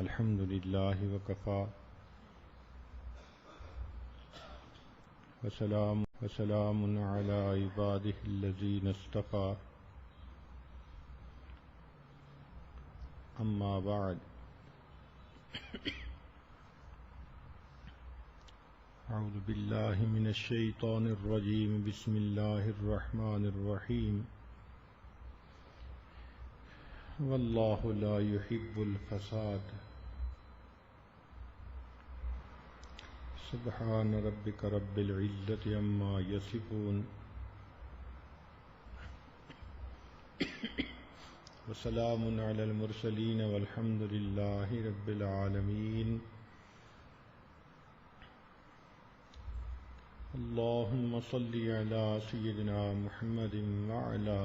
الحمد لله وكفى وسلام على عباده الذين اصطفى أما بعد أعوذ بالله من الشيطان الرجيم بسم الله الرحمن الرحيم والله لا يحب الفساد سبحان ربك رب العزة عما يصفون وسلام على المرسلين والحمد لله رب العالمين اللهم صل على سيدنا محمد وعلى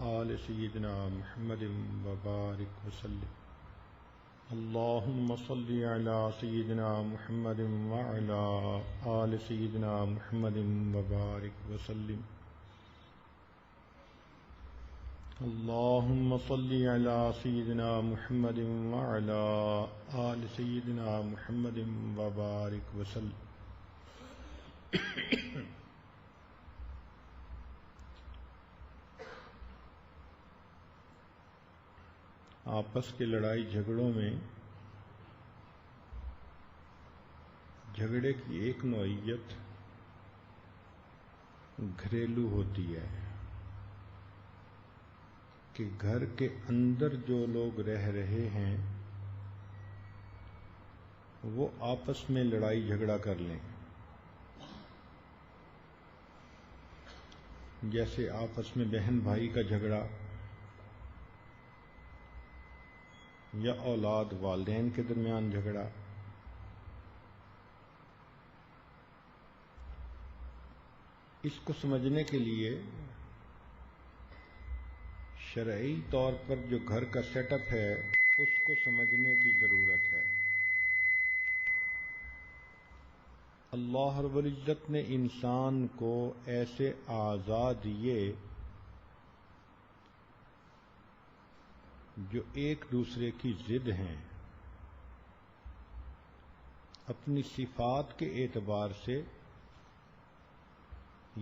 آل سيدنا محمد وبارك وسلم اللهم صل على سيدنا محمد وعلى آل سيدنا محمد وبارك وسلم اللهم صل على سيدنا محمد وعلى آل سيدنا محمد وبارك وسلم آپس کے لڑائی جھگڑوں میں جھگڑے کی ایک نوعیت گھریلو ہوتی ہے کہ گھر کے اندر جو لوگ رہ رہے ہیں وہ آپس میں لڑائی جھگڑا کر لیں، جیسے آپس میں بہن بھائی کا جھگڑا یا اولاد والدین کے درمیان جھگڑا۔ اس کو سمجھنے کے لیے شرعی طور پر جو گھر کا سیٹ اپ ہے اس کو سمجھنے کی ضرورت ہے۔ اللہ رب العزت نے انسان کو ایسے اعضاء دیے جو ایک دوسرے کی ضد ہیں، اپنی صفات کے اعتبار سے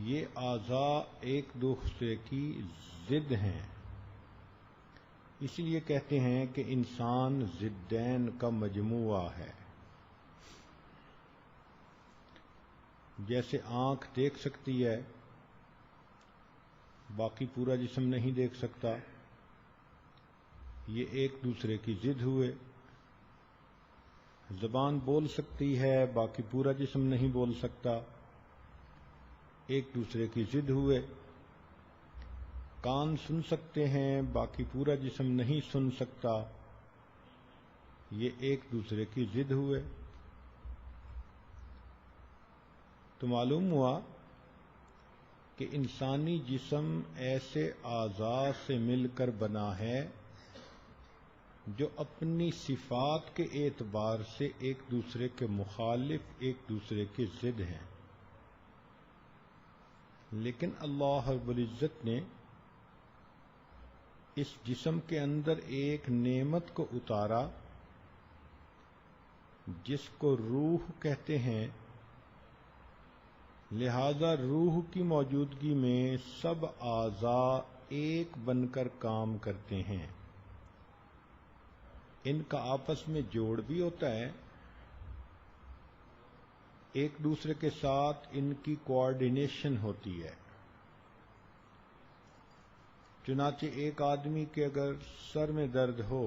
یہ اعضاء ایک دوسرے کی ضد ہیں، اس لیے کہتے ہیں کہ انسان ضدین کا مجموعہ ہے۔ جیسے آنکھ دیکھ سکتی ہے باقی پورا جسم نہیں دیکھ سکتا، یہ ایک دوسرے کی ضد ہوئے۔ زبان بول سکتی ہے باقی پورا جسم نہیں بول سکتا، ایک دوسرے کی ضد ہوئے۔ کان سن سکتے ہیں باقی پورا جسم نہیں سن سکتا، یہ ایک دوسرے کی ضد ہوئے۔ تو معلوم ہوا کہ انسانی جسم ایسے اعضاء سے مل کر بنا ہے جو اپنی صفات کے اعتبار سے ایک دوسرے کے مخالف، ایک دوسرے کے ضد ہیں، لیکن اللہ رب العزت نے اس جسم کے اندر ایک نعمت کو اتارا جس کو روح کہتے ہیں، لہذا روح کی موجودگی میں سب اعضاء ایک بن کر کام کرتے ہیں، ان کا آپس میں جوڑ بھی ہوتا ہے، ایک دوسرے کے ساتھ ان کی کوآرڈینیشن ہوتی ہے۔ چنانچہ ایک آدمی کے اگر سر میں درد ہو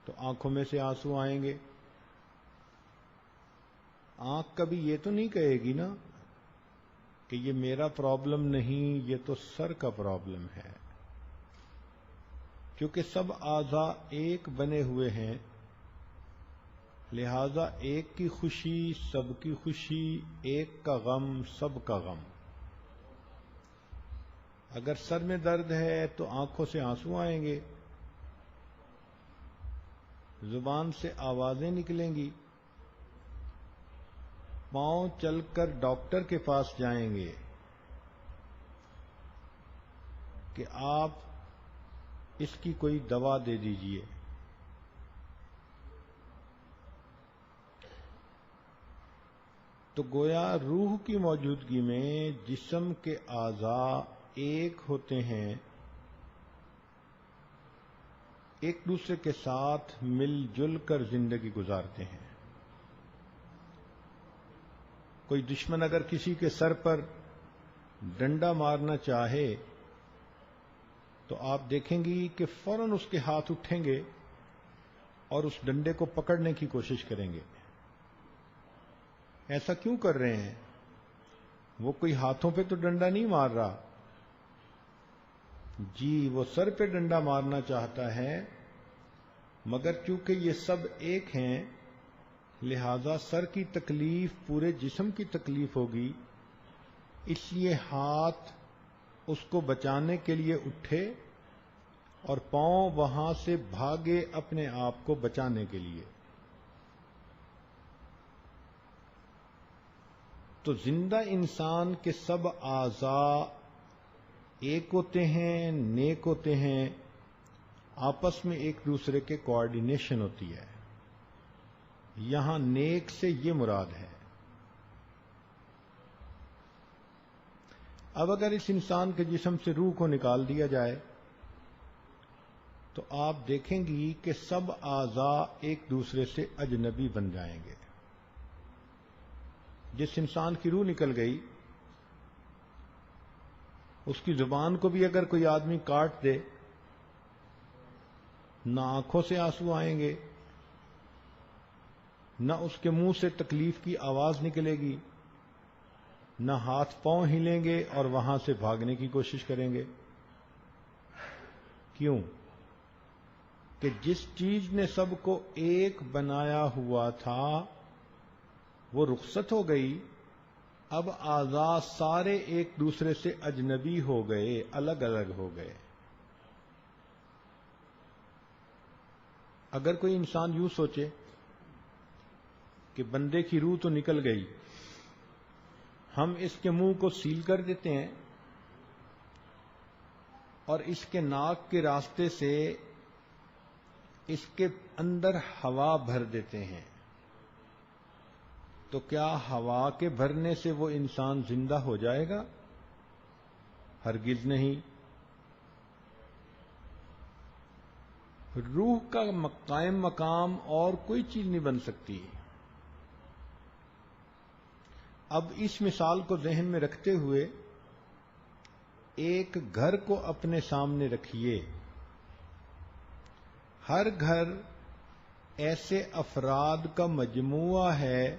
تو آنکھوں میں سے آنسو آئیں گے، آنکھ کبھی یہ تو نہیں کہے گی نا کہ یہ میرا پرابلم نہیں، یہ تو سر کا پرابلم ہے، کیونکہ سب اعضاء ایک بنے ہوئے ہیں، لہذا ایک کی خوشی سب کی خوشی، ایک کا غم سب کا غم۔ اگر سر میں درد ہے تو آنکھوں سے آنسو آئیں گے، زبان سے آوازیں نکلیں گی، پاؤں چل کر ڈاکٹر کے پاس جائیں گے کہ آپ اس کی کوئی دوا دے دیجئے، تو گویا روح کی موجودگی میں جسم کے اعضاء ایک ہوتے ہیں، ایک دوسرے کے ساتھ مل جل کر زندگی گزارتے ہیں۔ کوئی دشمن اگر کسی کے سر پر ڈنڈا مارنا چاہے تو آپ دیکھیں گی کہ فوراً اس کے ہاتھ اٹھیں گے اور اس ڈنڈے کو پکڑنے کی کوشش کریں گے۔ ایسا کیوں کر رہے ہیں؟ وہ کوئی ہاتھوں پہ تو ڈنڈا نہیں مار رہا، جی وہ سر پہ ڈنڈا مارنا چاہتا ہے، مگر چونکہ یہ سب ایک ہیں لہذا سر کی تکلیف پورے جسم کی تکلیف ہوگی، اس لیے ہاتھ اس کو بچانے کے لیے اٹھے اور پاؤں وہاں سے بھاگے اپنے آپ کو بچانے کے لیے۔ تو زندہ انسان کے سب اعضاء ایک ہوتے ہیں، نیک ہوتے ہیں، آپس میں ایک دوسرے کے کوآرڈینیشن ہوتی ہے۔ یہاں نیک سے یہ مراد ہے۔ اب اگر اس انسان کے جسم سے روح کو نکال دیا جائے تو آپ دیکھیں گی کہ سب اعضاء ایک دوسرے سے اجنبی بن جائیں گے۔ جس انسان کی روح نکل گئی اس کی زبان کو بھی اگر کوئی آدمی کاٹ دے، نہ آنکھوں سے آنسو آئیں گے، نہ اس کے منہ سے تکلیف کی آواز نکلے گی، نہ ہاتھ پاؤں ہلیں گے اور وہاں سے بھاگنے کی کوشش کریں گے۔ کیوں؟ کہ جس چیز نے سب کو ایک بنایا ہوا تھا وہ رخصت ہو گئی، اب اعضاء سارے ایک دوسرے سے اجنبی ہو گئے، الگ الگ ہو گئے۔ اگر کوئی انسان یوں سوچے کہ بندے کی روح تو نکل گئی، ہم اس کے منہ کو سیل کر دیتے ہیں اور اس کے ناک کے راستے سے اس کے اندر ہوا بھر دیتے ہیں، تو کیا ہوا کے بھرنے سے وہ انسان زندہ ہو جائے گا؟ ہرگز نہیں۔ روح کا قائم مقام اور کوئی چیز نہیں بن سکتی۔ اب اس مثال کو ذہن میں رکھتے ہوئے ایک گھر کو اپنے سامنے رکھیے۔ ہر گھر ایسے افراد کا مجموعہ ہے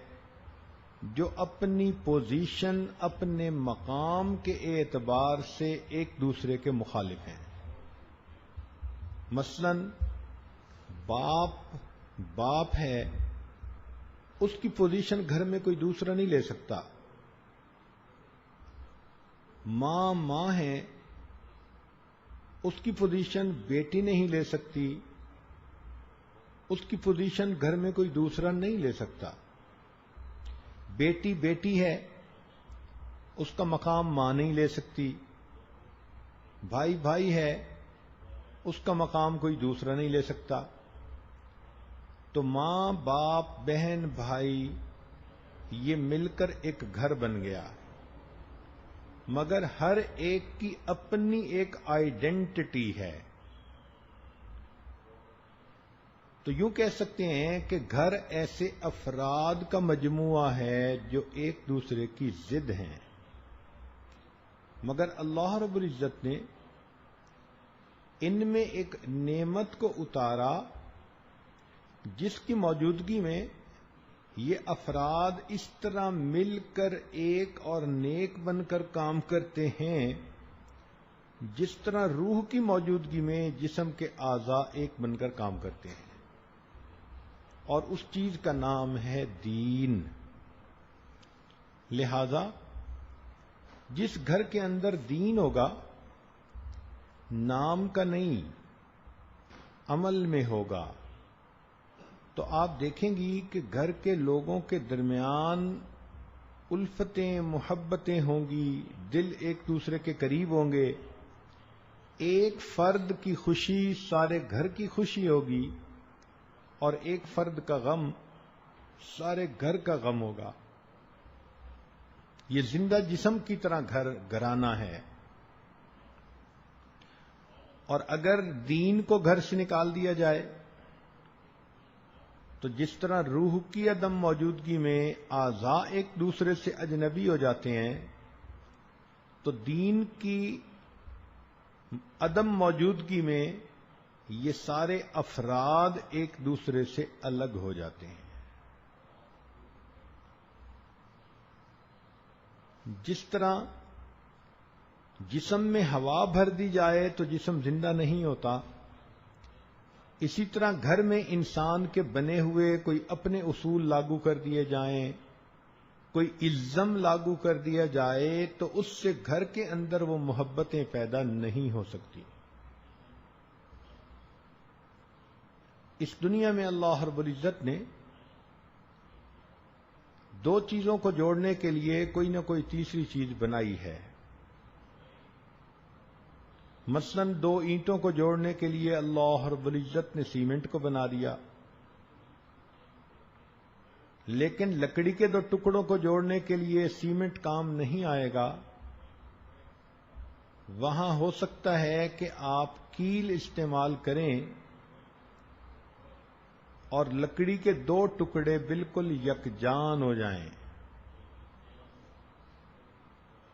جو اپنی پوزیشن، اپنے مقام کے اعتبار سے ایک دوسرے کے مخالف ہیں۔ مثلا باپ ہے، اس کی پوزیشن گھر میں کوئی دوسرا نہیں لے سکتا۔ ماں ہے، اس کی پوزیشن بیٹی نہیں لے سکتی، اس کی پوزیشن گھر میں کوئی دوسرا نہیں لے سکتا۔ بیٹی ہے، اس کا مقام ماں نہیں لے سکتی۔ بھائی ہے، اس کا مقام کوئی دوسرا نہیں لے سکتا۔ تو ماں، باپ، بہن، بھائی یہ مل کر ایک گھر بن گیا، مگر ہر ایک کی اپنی ایک آئیڈینٹی ہے۔ تو یوں کہہ سکتے ہیں کہ گھر ایسے افراد کا مجموعہ ہے جو ایک دوسرے کی ضد ہیں، مگر اللہ رب العزت نے ان میں ایک نعمت کو اتارا جس کی موجودگی میں یہ افراد اس طرح مل کر ایک اور نیک بن کر کام کرتے ہیں جس طرح روح کی موجودگی میں جسم کے اعضاء ایک بن کر کام کرتے ہیں، اور اس چیز کا نام ہے دین۔ لہذا جس گھر کے اندر دین ہوگا، نام کا نہیں عمل میں ہوگا، تو آپ دیکھیں گی کہ گھر کے لوگوں کے درمیان الفتیں، محبتیں ہوں گی، دل ایک دوسرے کے قریب ہوں گے، ایک فرد کی خوشی سارے گھر کی خوشی ہوگی اور ایک فرد کا غم سارے گھر کا غم ہوگا۔ یہ زندہ جسم کی طرح گھرانا ہے، اور اگر دین کو گھر سے نکال دیا جائے تو جس طرح روح کی عدم موجودگی میں اعضاء ایک دوسرے سے اجنبی ہو جاتے ہیں، تو دین کی عدم موجودگی میں یہ سارے افراد ایک دوسرے سے الگ ہو جاتے ہیں۔ جس طرح جسم میں ہوا بھر دی جائے تو جسم زندہ نہیں ہوتا، اسی طرح گھر میں انسان کے بنے ہوئے کوئی اپنے اصول لاگو کر دیے جائیں، کوئی الزم لاگو کر دیا جائے تو اس سے گھر کے اندر وہ محبتیں پیدا نہیں ہو سکتی۔ اس دنیا میں اللہ رب العزت نے دو چیزوں کو جوڑنے کے لیے کوئی نہ کوئی تیسری چیز بنائی ہے۔ مثلا دو اینٹوں کو جوڑنے کے لیے اللہ رب العزت نے سیمنٹ کو بنا دیا، لیکن لکڑی کے دو ٹکڑوں کو جوڑنے کے لیے سیمنٹ کام نہیں آئے گا۔ وہاں ہو سکتا ہے کہ آپ کیل استعمال کریں اور لکڑی کے دو ٹکڑے بالکل یکجان ہو جائیں،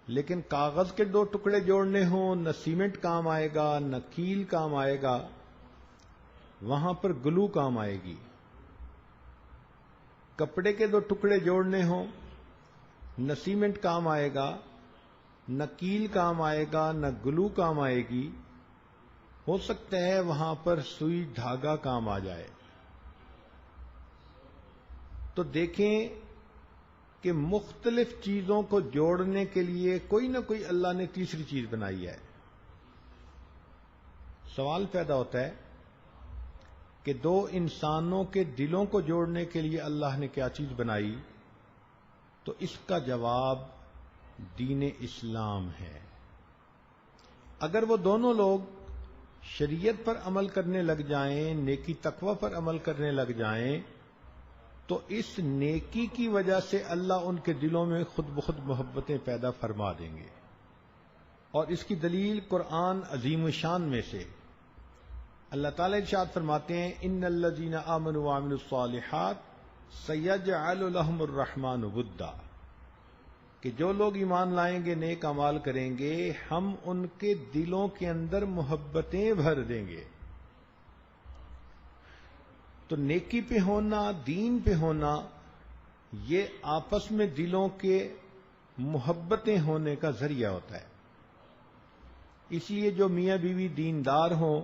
لیکن کاغذ کے دو ٹکڑے جوڑنے ہوں، نہ سیمنٹ کام آئے گا نہ کیل کام آئے گا، وہاں پر گلو کام آئے گی۔ کپڑے کے دو ٹکڑے جوڑنے ہوں، نہ سیمنٹ کام آئے گا نہ کیل کام آئے گا نہ گلو کام آئے گی، ہو سکتا ہے وہاں پر سوئی دھاگا کام آ جائے۔ تو دیکھیں کہ مختلف چیزوں کو جوڑنے کے لیے کوئی نہ کوئی اللہ نے تیسری چیز بنائی ہے۔ سوال پیدا ہوتا ہے کہ دو انسانوں کے دلوں کو جوڑنے کے لیے اللہ نے کیا چیز بنائی؟ تو اس کا جواب دین اسلام ہے۔ اگر وہ دونوں لوگ شریعت پر عمل کرنے لگ جائیں، نیکی تقوی پر عمل کرنے لگ جائیں، تو اس نیکی کی وجہ سے اللہ ان کے دلوں میں خود بخود محبتیں پیدا فرما دیں گے۔ اور اس کی دلیل قرآن عظیم الشان میں سے اللہ تعالی ارشاد فرماتے ہیں، ان الذین آمنوا وعملوا الصالحات سیجعل لهم الرحمن ودا، کہ جو لوگ ایمان لائیں گے، نیک اعمال کریں گے، ہم ان کے دلوں کے اندر محبتیں بھر دیں گے۔ تو نیکی پہ ہونا، دین پہ ہونا، یہ آپس میں دلوں کے محبتیں ہونے کا ذریعہ ہوتا ہے۔ اس لیے جو میاں بیوی دیندار ہوں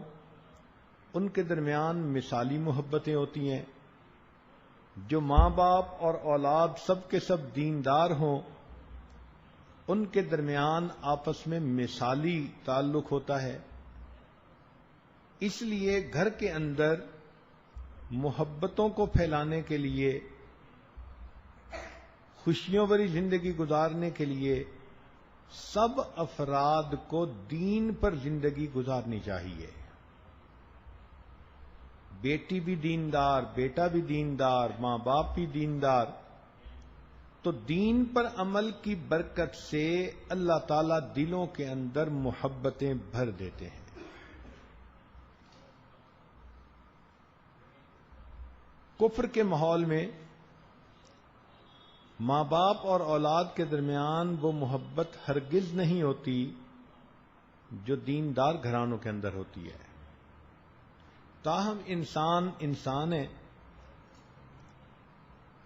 ان کے درمیان مثالی محبتیں ہوتی ہیں، جو ماں باپ اور اولاد سب کے سب دیندار ہوں ان کے درمیان آپس میں مثالی تعلق ہوتا ہے۔ اس لیے گھر کے اندر محبتوں کو پھیلانے کے لیے، خوشیوں بھری زندگی گزارنے کے لیے سب افراد کو دین پر زندگی گزارنی چاہیے۔ بیٹی بھی دیندار، بیٹا بھی دیندار، ماں باپ بھی دیندار، تو دین پر عمل کی برکت سے اللہ تعالی دلوں کے اندر محبتیں بھر دیتے ہیں۔ کفر کے ماحول میں ماں باپ اور اولاد کے درمیان وہ محبت ہرگز نہیں ہوتی جو دیندار گھرانوں کے اندر ہوتی ہے۔ تاہم انسان ہے،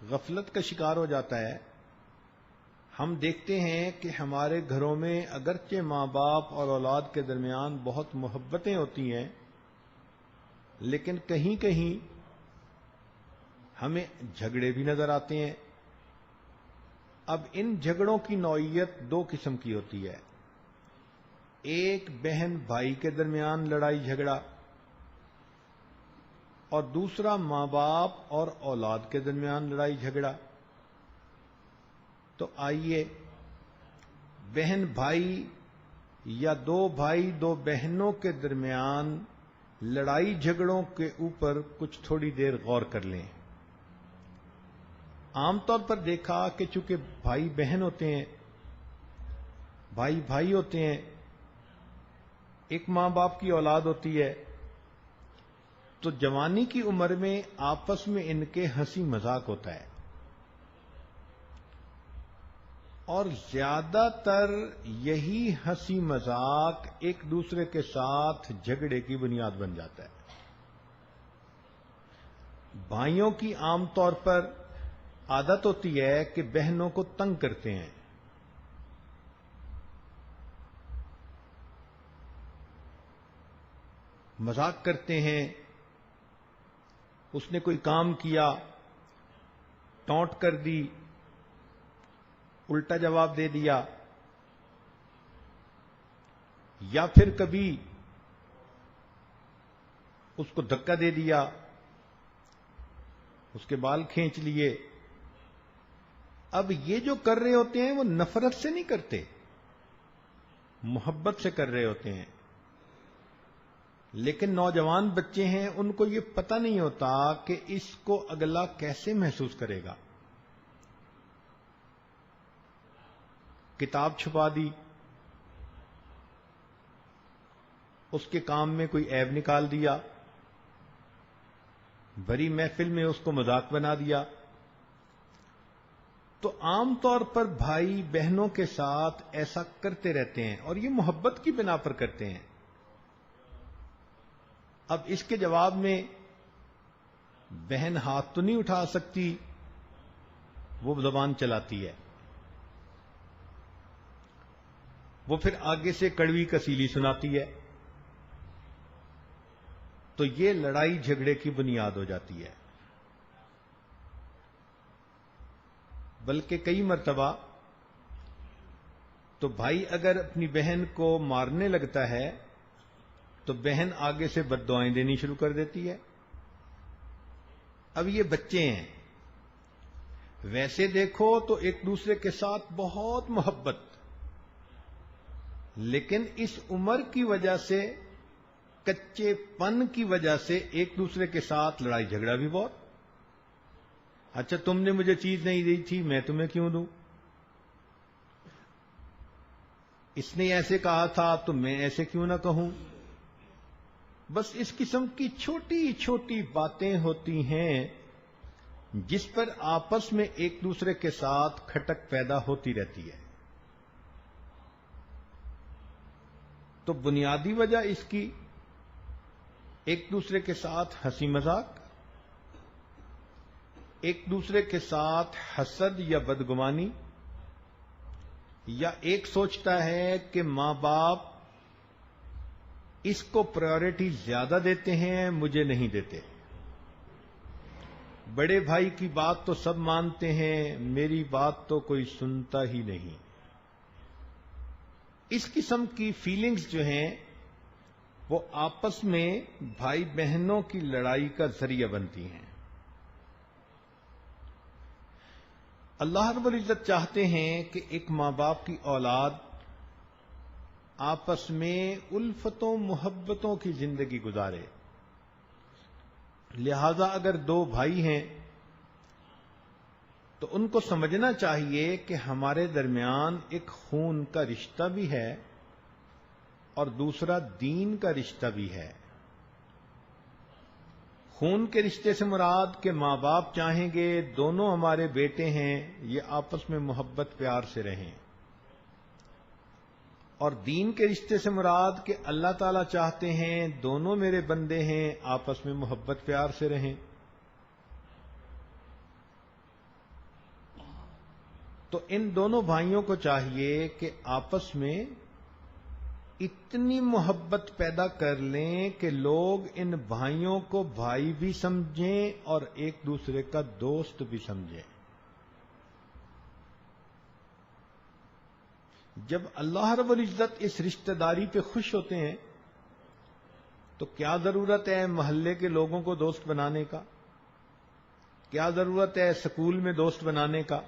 غفلت کا شکار ہو جاتا ہے۔ ہم دیکھتے ہیں کہ ہمارے گھروں میں اگرچہ ماں باپ اور اولاد کے درمیان بہت محبتیں ہوتی ہیں، لیکن کہیں کہیں ہمیں جھگڑے بھی نظر آتے ہیں۔ اب ان جھگڑوں کی نوعیت دو قسم کی ہوتی ہے، ایک بہن بھائی کے درمیان لڑائی جھگڑا، اور دوسرا ماں باپ اور اولاد کے درمیان لڑائی جھگڑا۔ تو آئیے بہن بھائی یا دو بھائی دو بہنوں کے درمیان لڑائی جھگڑوں کے اوپر کچھ تھوڑی دیر غور کر لیں۔ عام طور پر دیکھا کہ چونکہ بھائی بہن ہوتے ہیں بھائی بھائی ہوتے ہیں، ایک ماں باپ کی اولاد ہوتی ہے، تو جوانی کی عمر میں آپس میں ان کے ہنسی مذاق ہوتا ہے، اور زیادہ تر یہی ہنسی مذاق ایک دوسرے کے ساتھ جھگڑے کی بنیاد بن جاتا ہے۔ بھائیوں کی عام طور پر عادت ہوتی ہے کہ بہنوں کو تنگ کرتے ہیں، مذاق کرتے ہیں، اس نے کوئی کام کیا، ٹونٹ کر دی، الٹا جواب دے دیا، یا پھر کبھی اس کو دھکا دے دیا، اس کے بال کھینچ لیے۔ اب یہ جو کر رہے ہوتے ہیں وہ نفرت سے نہیں کرتے، محبت سے کر رہے ہوتے ہیں، لیکن نوجوان بچے ہیں، ان کو یہ پتہ نہیں ہوتا کہ اس کو اگلا کیسے محسوس کرے گا۔ کتاب چھپا دی، اس کے کام میں کوئی عیب نکال دیا، بڑی محفل میں اس کو مذاق بنا دیا۔ تو عام طور پر بھائی بہنوں کے ساتھ ایسا کرتے رہتے ہیں، اور یہ محبت کی بنا پر کرتے ہیں۔ اب اس کے جواب میں بہن ہاتھ تو نہیں اٹھا سکتی، وہ زبان چلاتی ہے، وہ پھر آگے سے کڑوی کسیلی سناتی ہے، تو یہ لڑائی جھگڑے کی بنیاد ہو جاتی ہے۔ بلکہ کئی مرتبہ تو بھائی اگر اپنی بہن کو مارنے لگتا ہے تو بہن آگے سے بد دعائیں دینی شروع کر دیتی ہے۔ اب یہ بچے ہیں، ویسے دیکھو تو ایک دوسرے کے ساتھ بہت محبت، لیکن اس عمر کی وجہ سے، کچے پن کی وجہ سے ایک دوسرے کے ساتھ لڑائی جھگڑا بھی بہت۔ اچھا تم نے مجھے چیز نہیں دی تھی، میں تمہیں کیوں دوں؟ اس نے ایسے کہا تھا تو میں ایسے کیوں نہ کہوں؟ بس اس قسم کی چھوٹی چھوٹی باتیں ہوتی ہیں جس پر آپس میں ایک دوسرے کے ساتھ کھٹک پیدا ہوتی رہتی ہے۔ تو بنیادی وجہ اس کی ایک دوسرے کے ساتھ ہنسی مذاق، ایک دوسرے کے ساتھ حسد یا بدگمانی، یا ایک سوچتا ہے کہ ماں باپ اس کو پرائیورٹی زیادہ دیتے ہیں، مجھے نہیں دیتے، بڑے بھائی کی بات تو سب مانتے ہیں، میری بات تو کوئی سنتا ہی نہیں۔ اس قسم کی فیلنگز جو ہیں وہ آپس میں بھائی بہنوں کی لڑائی کا ذریعہ بنتی ہیں۔ اللہ رب العزت چاہتے ہیں کہ ایک ماں باپ کی اولاد آپس میں الفتوں محبتوں کی زندگی گزارے۔ لہذا اگر دو بھائی ہیں تو ان کو سمجھنا چاہیے کہ ہمارے درمیان ایک خون کا رشتہ بھی ہے اور دوسرا دین کا رشتہ بھی ہے۔ خون کے رشتے سے مراد کہ ماں باپ چاہیں گے دونوں ہمارے بیٹے ہیں، یہ آپس میں محبت پیار سے رہیں، اور دین کے رشتے سے مراد کہ اللہ تعالیٰ چاہتے ہیں دونوں میرے بندے ہیں، آپس میں محبت پیار سے رہیں۔ تو ان دونوں بھائیوں کو چاہیے کہ آپس میں اتنی محبت پیدا کر لیں کہ لوگ ان بھائیوں کو بھائی بھی سمجھیں اور ایک دوسرے کا دوست بھی سمجھیں۔ جب اللہ رب العزت اس رشتہ داری پہ خوش ہوتے ہیں تو کیا ضرورت ہے محلے کے لوگوں کو دوست بنانے کا؟ کیا ضرورت ہے سکول میں دوست بنانے کا؟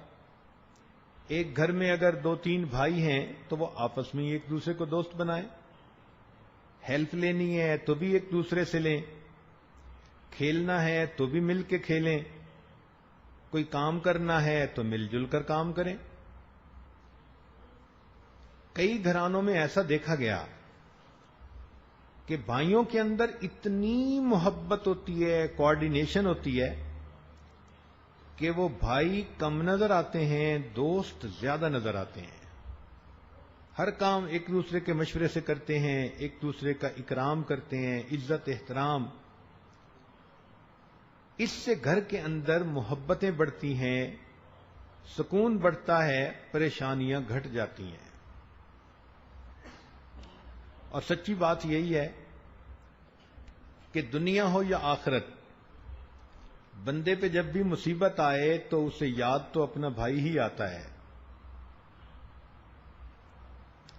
ایک گھر میں اگر 2-3 بھائی ہیں تو وہ آپس میں ایک دوسرے کو دوست بنائیں، ہیلپ لینی ہے تو بھی ایک دوسرے سے لیں، کھیلنا ہے تو بھی مل کے کھیلیں، کوئی کام کرنا ہے تو مل جل کر کام کریں۔ کئی گھرانوں میں ایسا دیکھا گیا کہ بھائیوں کے اندر اتنی محبت ہوتی ہے، کوآرڈینیشن ہوتی ہے کہ وہ بھائی کم نظر آتے ہیں، دوست زیادہ نظر آتے ہیں. ہر کام ایک دوسرے کے مشورے سے کرتے ہیں، ایک دوسرے کا اکرام کرتے ہیں، عزت احترام. اس سے گھر کے اندر محبتیں بڑھتی ہیں، سکون بڑھتا ہے، پریشانیاں گھٹ جاتی ہیں. اور سچی بات یہی ہے کہ دنیا ہو یا آخرت، بندے پہ جب بھی مصیبت آئے تو اسے یاد تو اپنا بھائی ہی آتا ہے.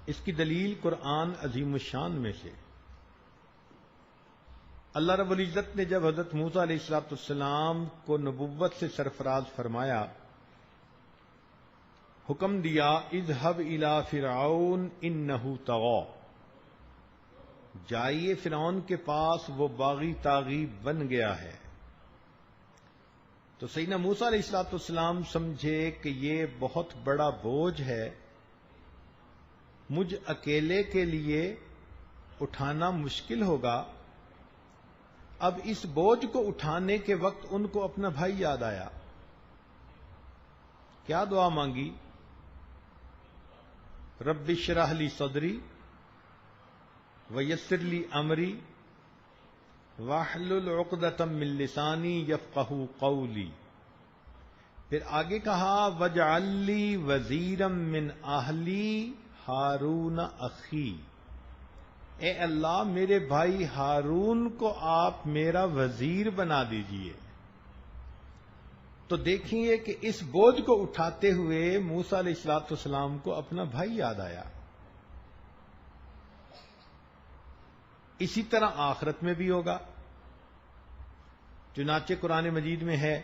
اس کی دلیل قرآن عظیم الشان میں سے اللہ رب العزت نے جب حضرت موسیٰ علیہ السلام کو نبوت سے سرفراز فرمایا، حکم دیا اذهب الى فرعون انه طغى، جائیے فرعون کے پاس، وہ باغی طاغی بن گیا ہے. تو سیدنا موسیٰ علیہ السلام سمجھے کہ یہ بہت بڑا بوجھ ہے، مجھ اکیلے کے لیے اٹھانا مشکل ہوگا. اب اس بوجھ کو اٹھانے کے وقت ان کو اپنا بھائی یاد آیا. کیا دعا مانگی؟ رب اشرح لی صدری ویسر لی امری واحلل عقدۃ من لسانی یفقہوا قولی. پھر آگے کہا واجعل لی وزیرا من اہلی ہارون اخی، اے اللہ میرے بھائی ہارون کو آپ میرا وزیر بنا دیجئے. تو دیکھیے کہ اس بوجھ کو اٹھاتے ہوئے موسیٰ علیہ السلام کو اپنا بھائی یاد آیا. اسی طرح آخرت میں بھی ہوگا. چنانچہ قرآن مجید میں ہے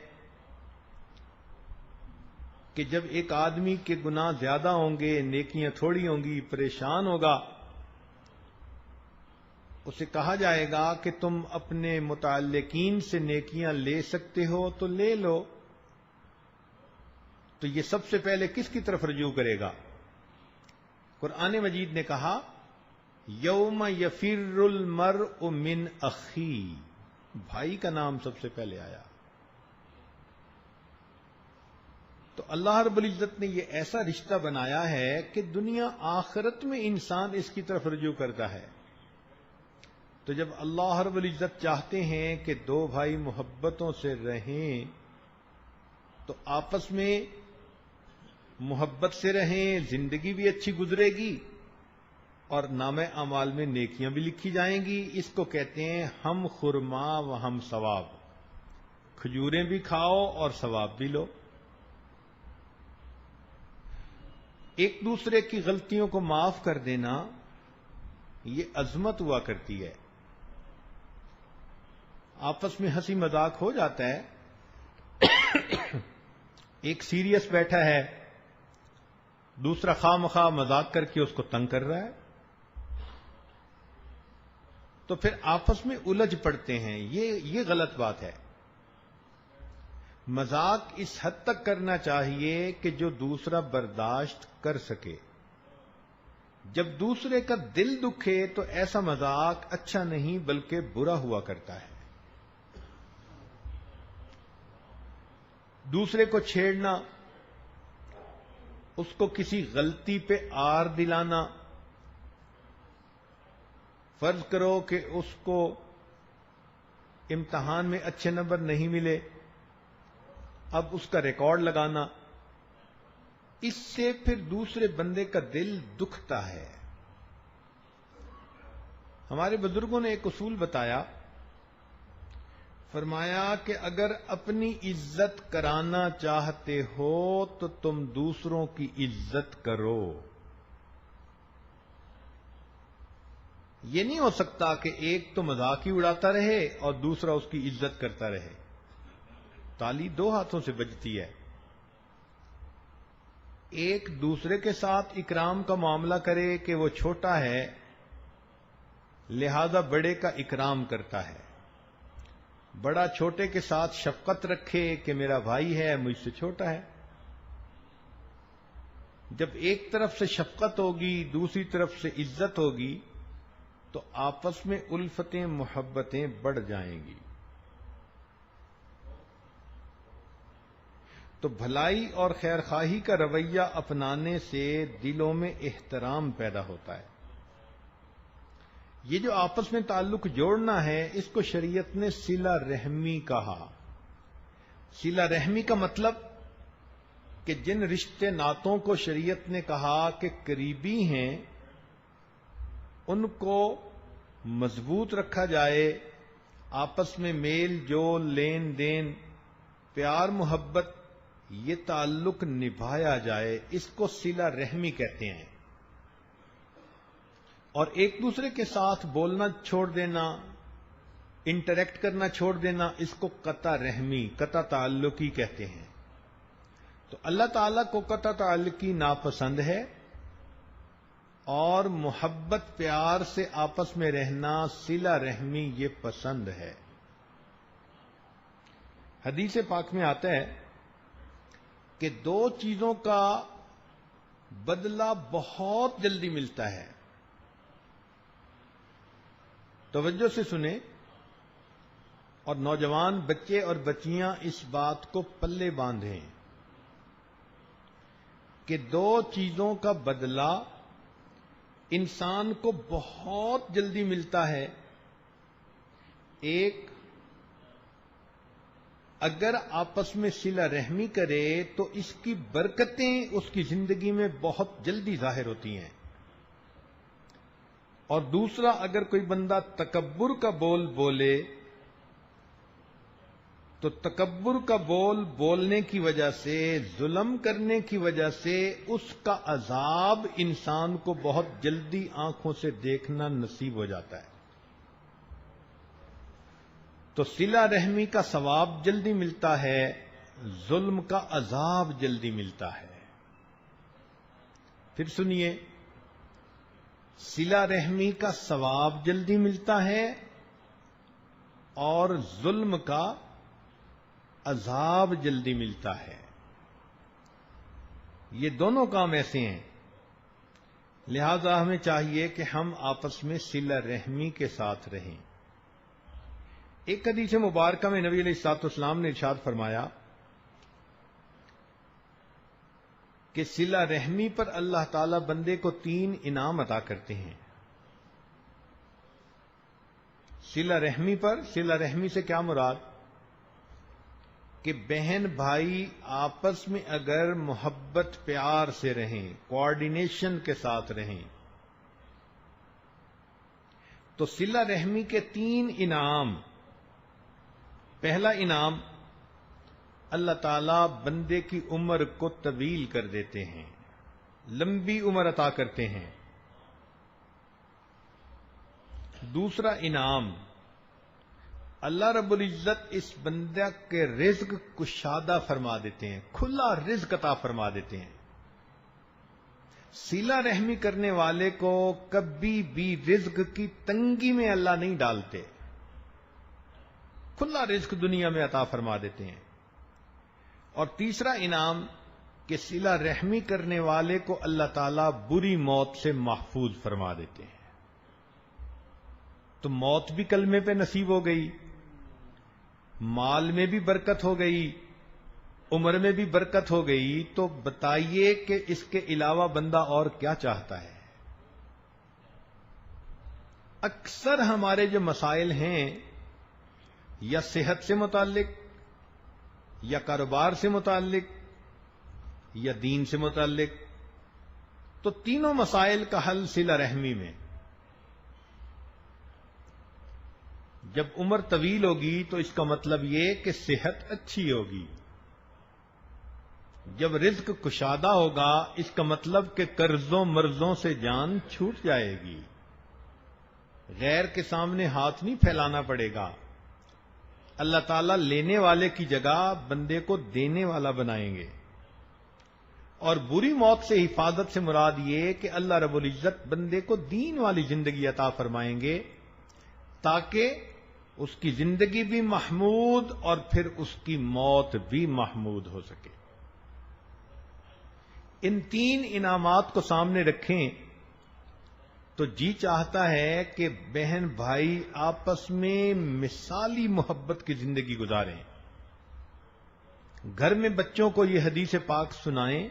کہ جب ایک آدمی کے گناہ زیادہ ہوں گے، نیکیاں تھوڑی ہوں گی، پریشان ہوگا، اسے کہا جائے گا کہ تم اپنے متعلقین سے نیکیاں لے سکتے ہو تو لے لو. تو یہ سب سے پہلے کس کی طرف رجوع کرے گا؟ قرآن مجید نے کہا یوم یفر المرء من اخی، بھائی کا نام سب سے پہلے آیا. تو اللہ رب العزت نے یہ ایسا رشتہ بنایا ہے کہ دنیا آخرت میں انسان اس کی طرف رجوع کرتا ہے. تو جب اللہ رب العزت چاہتے ہیں کہ دو بھائی محبتوں سے رہیں تو آپس میں محبت سے رہیں، زندگی بھی اچھی گزرے گی اور نامہ اعمال میں نیکیاں بھی لکھی جائیں گی. اس کو کہتے ہیں ہم خرما و ہم ثواب، کھجوریں بھی کھاؤ اور ثواب بھی لو. ایک دوسرے کی غلطیوں کو معاف کر دینا یہ عظمت ہوا کرتی ہے. آپس میں ہنسی مذاق ہو جاتا ہے، ایک سیریس بیٹھا ہے، دوسرا خواہ مخواہ مذاق کر کے اس کو تنگ کر رہا ہے، تو پھر آپس میں الجھ پڑتے ہیں. یہ غلط بات ہے. مذاق اس حد تک کرنا چاہیے کہ جو دوسرا برداشت کر سکے. جب دوسرے کا دل دکھے تو ایسا مذاق اچھا نہیں بلکہ برا ہوا کرتا ہے. دوسرے کو چھیڑنا، اس کو کسی غلطی پہ آر دلانا، فرض کرو کہ اس کو امتحان میں اچھے نمبر نہیں ملے، اب اس کا ریکارڈ لگانا، اس سے پھر دوسرے بندے کا دل دکھتا ہے. ہمارے بزرگوں نے ایک اصول بتایا، فرمایا کہ اگر اپنی عزت کرانا چاہتے ہو تو تم دوسروں کی عزت کرو. یہ نہیں ہو سکتا کہ ایک تو مذاق ہی اڑاتا رہے اور دوسرا اس کی عزت کرتا رہے. تالی دو ہاتھوں سے بجتی ہے. ایک دوسرے کے ساتھ اکرام کا معاملہ کرے کہ وہ چھوٹا ہے لہذا بڑے کا اکرام کرتا ہے، بڑا چھوٹے کے ساتھ شفقت رکھے کہ میرا بھائی ہے مجھ سے چھوٹا ہے. جب ایک طرف سے شفقت ہوگی دوسری طرف سے عزت ہوگی تو آپس میں الفتیں محبتیں بڑھ جائیں گی. تو بھلائی اور خیر خواہی کا رویہ اپنانے سے دلوں میں احترام پیدا ہوتا ہے. یہ جو آپس میں تعلق جوڑنا ہے اس کو شریعت نے صلہ رحمی کہا. صلہ رحمی کا مطلب کہ جن رشتے ناتوں کو شریعت نے کہا کہ قریبی ہیں ان کو مضبوط رکھا جائے، آپس میں میل جول لین دین پیار محبت یہ تعلق نبھایا جائے، اس کو صلہ رحمی کہتے ہیں. اور ایک دوسرے کے ساتھ بولنا چھوڑ دینا، انٹریکٹ کرنا چھوڑ دینا، اس کو قطع رحمی قطع تعلقی کہتے ہیں. تو اللہ تعالیٰ کو قطع تعلقی ناپسند ہے اور محبت پیار سے آپس میں رہنا صلہ رحمی یہ پسند ہے. حدیث پاک میں آتا ہے کہ دو چیزوں کا بدلہ بہت جلدی ملتا ہے. توجہ سے سنیں اور نوجوان بچے اور بچیاں اس بات کو پلے باندھیں کہ دو چیزوں کا بدلہ انسان کو بہت جلدی ملتا ہے. ایک، اگر آپس میں صلہ رحمی کرے تو اس کی برکتیں اس کی زندگی میں بہت جلدی ظاہر ہوتی ہیں. اور دوسرا، اگر کوئی بندہ تکبر کا بول بولے تو تکبر کا بول بولنے کی وجہ سے، ظلم کرنے کی وجہ سے اس کا عذاب انسان کو بہت جلدی آنکھوں سے دیکھنا نصیب ہو جاتا ہے. تو صلہ رحمی کا ثواب جلدی ملتا ہے، ظلم کا عذاب جلدی ملتا ہے. پھر سنیے، صلہ رحمی کا ثواب جلدی ملتا ہے اور ظلم کا عذاب جلدی ملتا ہے. یہ دونوں کام ایسے ہیں، لہذا ہمیں چاہیے کہ ہم آپس میں صلہ رحمی کے ساتھ رہیں. ایک حدیث مبارکہ میں نبی علیہ الصلوۃ والسلام نے ارشاد فرمایا کہ صلہ رحمی پر اللہ تعالی بندے کو 3 انعام عطا کرتے ہیں. صلہ رحمی پر، صلہ رحمی سے کیا مراد؟ کہ بہن بھائی آپس میں اگر محبت پیار سے رہیں، کوآرڈینیشن کے ساتھ رہیں، تو صلہ رحمی کے 3 انعام. پہلا انعام، اللہ تعالیٰ بندے کی عمر کو طویل کر دیتے ہیں، لمبی عمر عطا کرتے ہیں. دوسرا انعام، اللہ رب العزت اس بندہ کے رزق کشادہ فرما دیتے ہیں، کھلا رزق عطا فرما دیتے ہیں. صلہ رحمی کرنے والے کو کبھی بھی رزق کی تنگی میں اللہ نہیں ڈالتے، کھلا رزق دنیا میں عطا فرما دیتے ہیں. اور تیسرا انعام کہ صلہ رحمی کرنے والے کو اللہ تعالیٰ بری موت سے محفوظ فرما دیتے ہیں. تو موت بھی کلمے پہ نصیب ہو گئی، مال میں بھی برکت ہو گئی، عمر میں بھی برکت ہو گئی. تو بتائیے کہ اس کے علاوہ بندہ اور کیا چاہتا ہے؟ اکثر ہمارے جو مسائل ہیں یا صحت سے متعلق، یا کاروبار سے متعلق، یا دین سے متعلق، تو تینوں مسائل کا حل صلہ رحمی میں. جب عمر طویل ہوگی تو اس کا مطلب یہ کہ صحت اچھی ہوگی. جب رزق کشادہ ہوگا اس کا مطلب کہ قرضوں مرضوں سے جان چھوٹ جائے گی، غیر کے سامنے ہاتھ نہیں پھیلانا پڑے گا. اللہ تعالیٰ لینے والے کی جگہ بندے کو دینے والا بنائیں گے. اور بری موت سے حفاظت سے مراد یہ کہ اللہ رب العزت بندے کو دین والی زندگی عطا فرمائیں گے تاکہ اس کی زندگی بھی محمود اور پھر اس کی موت بھی محمود ہو سکے. ان تین انعامات کو سامنے رکھیں تو جی چاہتا ہے کہ بہن بھائی آپس میں مثالی محبت کی زندگی گزاریں، گھر میں بچوں کو یہ حدیث پاک سنائیں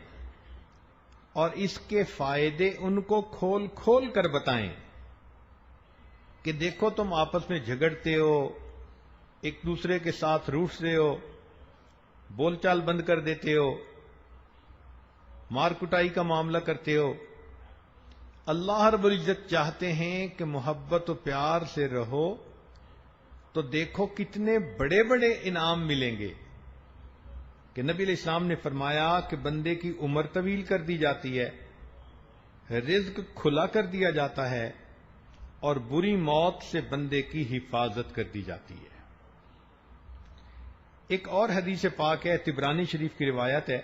اور اس کے فائدے ان کو کھول کھول کر بتائیں کہ دیکھو تم آپس میں جھگڑتے ہو، ایک دوسرے کے ساتھ روٹھتے ہو، بول چال بند کر دیتے ہو، مار کٹائی کا معاملہ کرتے ہو۔ اللہ رب العزت چاہتے ہیں کہ محبت و پیار سے رہو تو دیکھو کتنے بڑے بڑے انعام ملیں گے کہ نبی علیہ السلام نے فرمایا کہ بندے کی عمر طویل کر دی جاتی ہے، رزق کھلا کر دیا جاتا ہے، اور بری موت سے بندے کی حفاظت کر دی جاتی ہے۔ ایک اور حدیث پاک ہے، طبرانی شریف کی روایت ہے،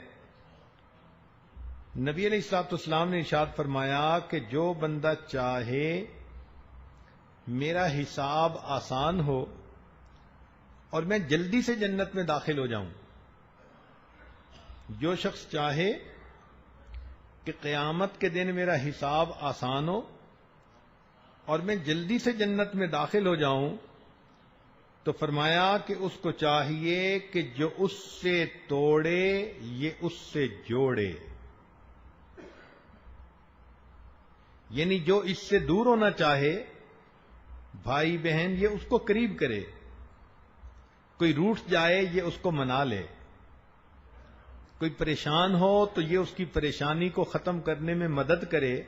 نبی علیہ الصلوۃ والسلام نے ارشاد فرمایا کہ جو بندہ چاہے میرا حساب آسان ہو اور میں جلدی سے جنت میں داخل ہو جاؤں، جو شخص چاہے کہ قیامت کے دن میرا حساب آسان ہو اور میں جلدی سے جنت میں داخل ہو جاؤں، تو فرمایا کہ اس کو چاہیے کہ جو اس سے توڑے یہ اس سے جوڑے، یعنی جو اس سے دور ہونا چاہے بھائی بہن یہ اس کو قریب کرے، کوئی روٹھ جائے یہ اس کو منا لے، کوئی پریشان ہو تو یہ اس کی پریشانی کو ختم کرنے میں مدد کرے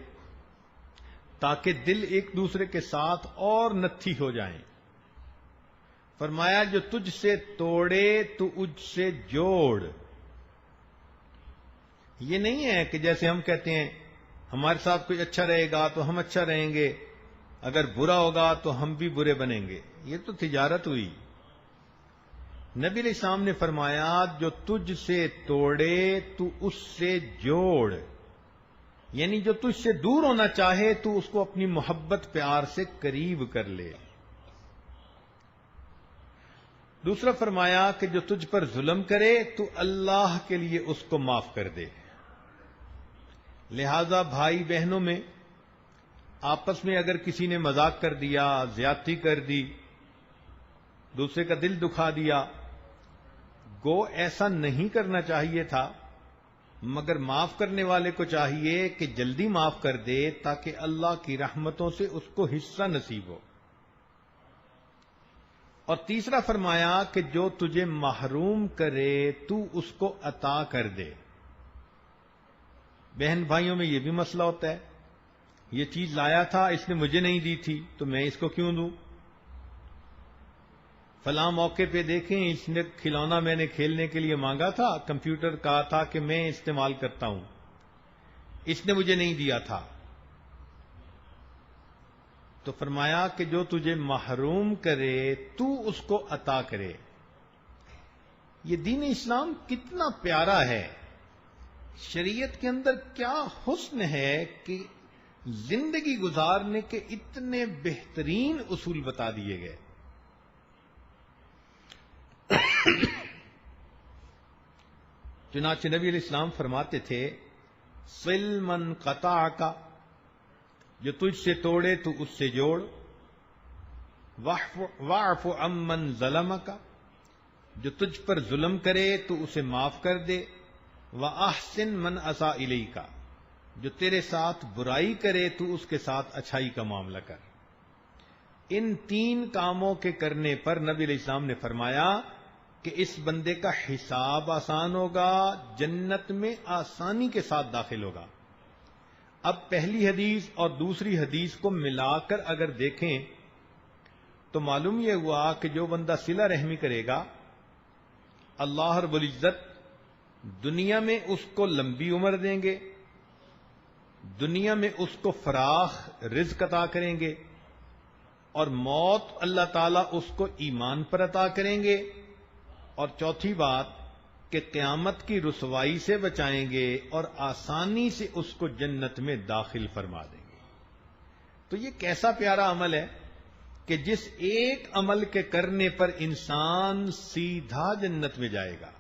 تاکہ دل ایک دوسرے کے ساتھ اور نتھی ہو جائیں۔ فرمایا جو تجھ سے توڑے تو اجھ سے جوڑ۔ یہ نہیں ہے کہ جیسے ہم کہتے ہیں ہمارے ساتھ کوئی اچھا رہے گا تو ہم اچھا رہیں گے، اگر برا ہوگا تو ہم بھی برے بنیں گے، یہ تو تجارت ہوئی۔ نبی علیہ السلام نے فرمایا جو تجھ سے توڑے تو اس سے جوڑ، یعنی جو تجھ سے دور ہونا چاہے تو اس کو اپنی محبت پیار سے قریب کر لے۔ دوسرا فرمایا کہ جو تجھ پر ظلم کرے تو اللہ کے لیے اس کو معاف کر دے۔ لہذا بھائی بہنوں میں آپس میں اگر کسی نے مذاق کر دیا، زیادتی کر دی، دوسرے کا دل دکھا دیا، گو ایسا نہیں کرنا چاہیے تھا، مگر معاف کرنے والے کو چاہیے کہ جلدی معاف کر دے تاکہ اللہ کی رحمتوں سے اس کو حصہ نصیب ہو۔ اور تیسرا فرمایا کہ جو تجھے محروم کرے تو اس کو عطا کر دے۔ بہن بھائیوں میں یہ بھی مسئلہ ہوتا ہے، یہ چیز لایا تھا اس نے مجھے نہیں دی تھی تو میں اس کو کیوں دوں؟ فلاں موقع پہ دیکھیں اس نے کھلونا میں نے کھیلنے کے لیے مانگا تھا، کمپیوٹر کہا تھا کہ میں استعمال کرتا ہوں، اس نے مجھے نہیں دیا تھا، تو فرمایا کہ جو تجھے محروم کرے تو اس کو عطا کرے۔ یہ دین اسلام کتنا پیارا ہے، شریعت کے اندر کیا حسن ہے کہ زندگی گزارنے کے اتنے بہترین اصول بتا دیے گئے۔ چنانچہ نبی علیہ السلام فرماتے تھے صل من قطعک، جو تجھ سے توڑے تو اس سے جوڑ، واعف عمن ظلمک، جو تجھ پر ظلم کرے تو اسے معاف کر دے، وَأَحْسِن مَنْ أَسَاءَ إِلَيْكَ، جو تیرے ساتھ برائی کرے تو اس کے ساتھ اچھائی کا معاملہ کر۔ ان تین کاموں کے کرنے پر نبی علیہ السلام نے فرمایا کہ اس بندے کا حساب آسان ہوگا، جنت میں آسانی کے ساتھ داخل ہوگا۔ اب پہلی حدیث اور دوسری حدیث کو ملا کر اگر دیکھیں تو معلوم یہ ہوا کہ جو بندہ صلہ رحمی کرے گا اللہ رب العزت دنیا میں اس کو لمبی عمر دیں گے، دنیا میں اس کو فراخ رزق عطا کریں گے، اور موت اللہ تعالیٰ اس کو ایمان پر عطا کریں گے، اور چوتھی بات کہ قیامت کی رسوائی سے بچائیں گے اور آسانی سے اس کو جنت میں داخل فرما دیں گے۔ تو یہ کیسا پیارا عمل ہے کہ جس ایک عمل کے کرنے پر انسان سیدھا جنت میں جائے گا۔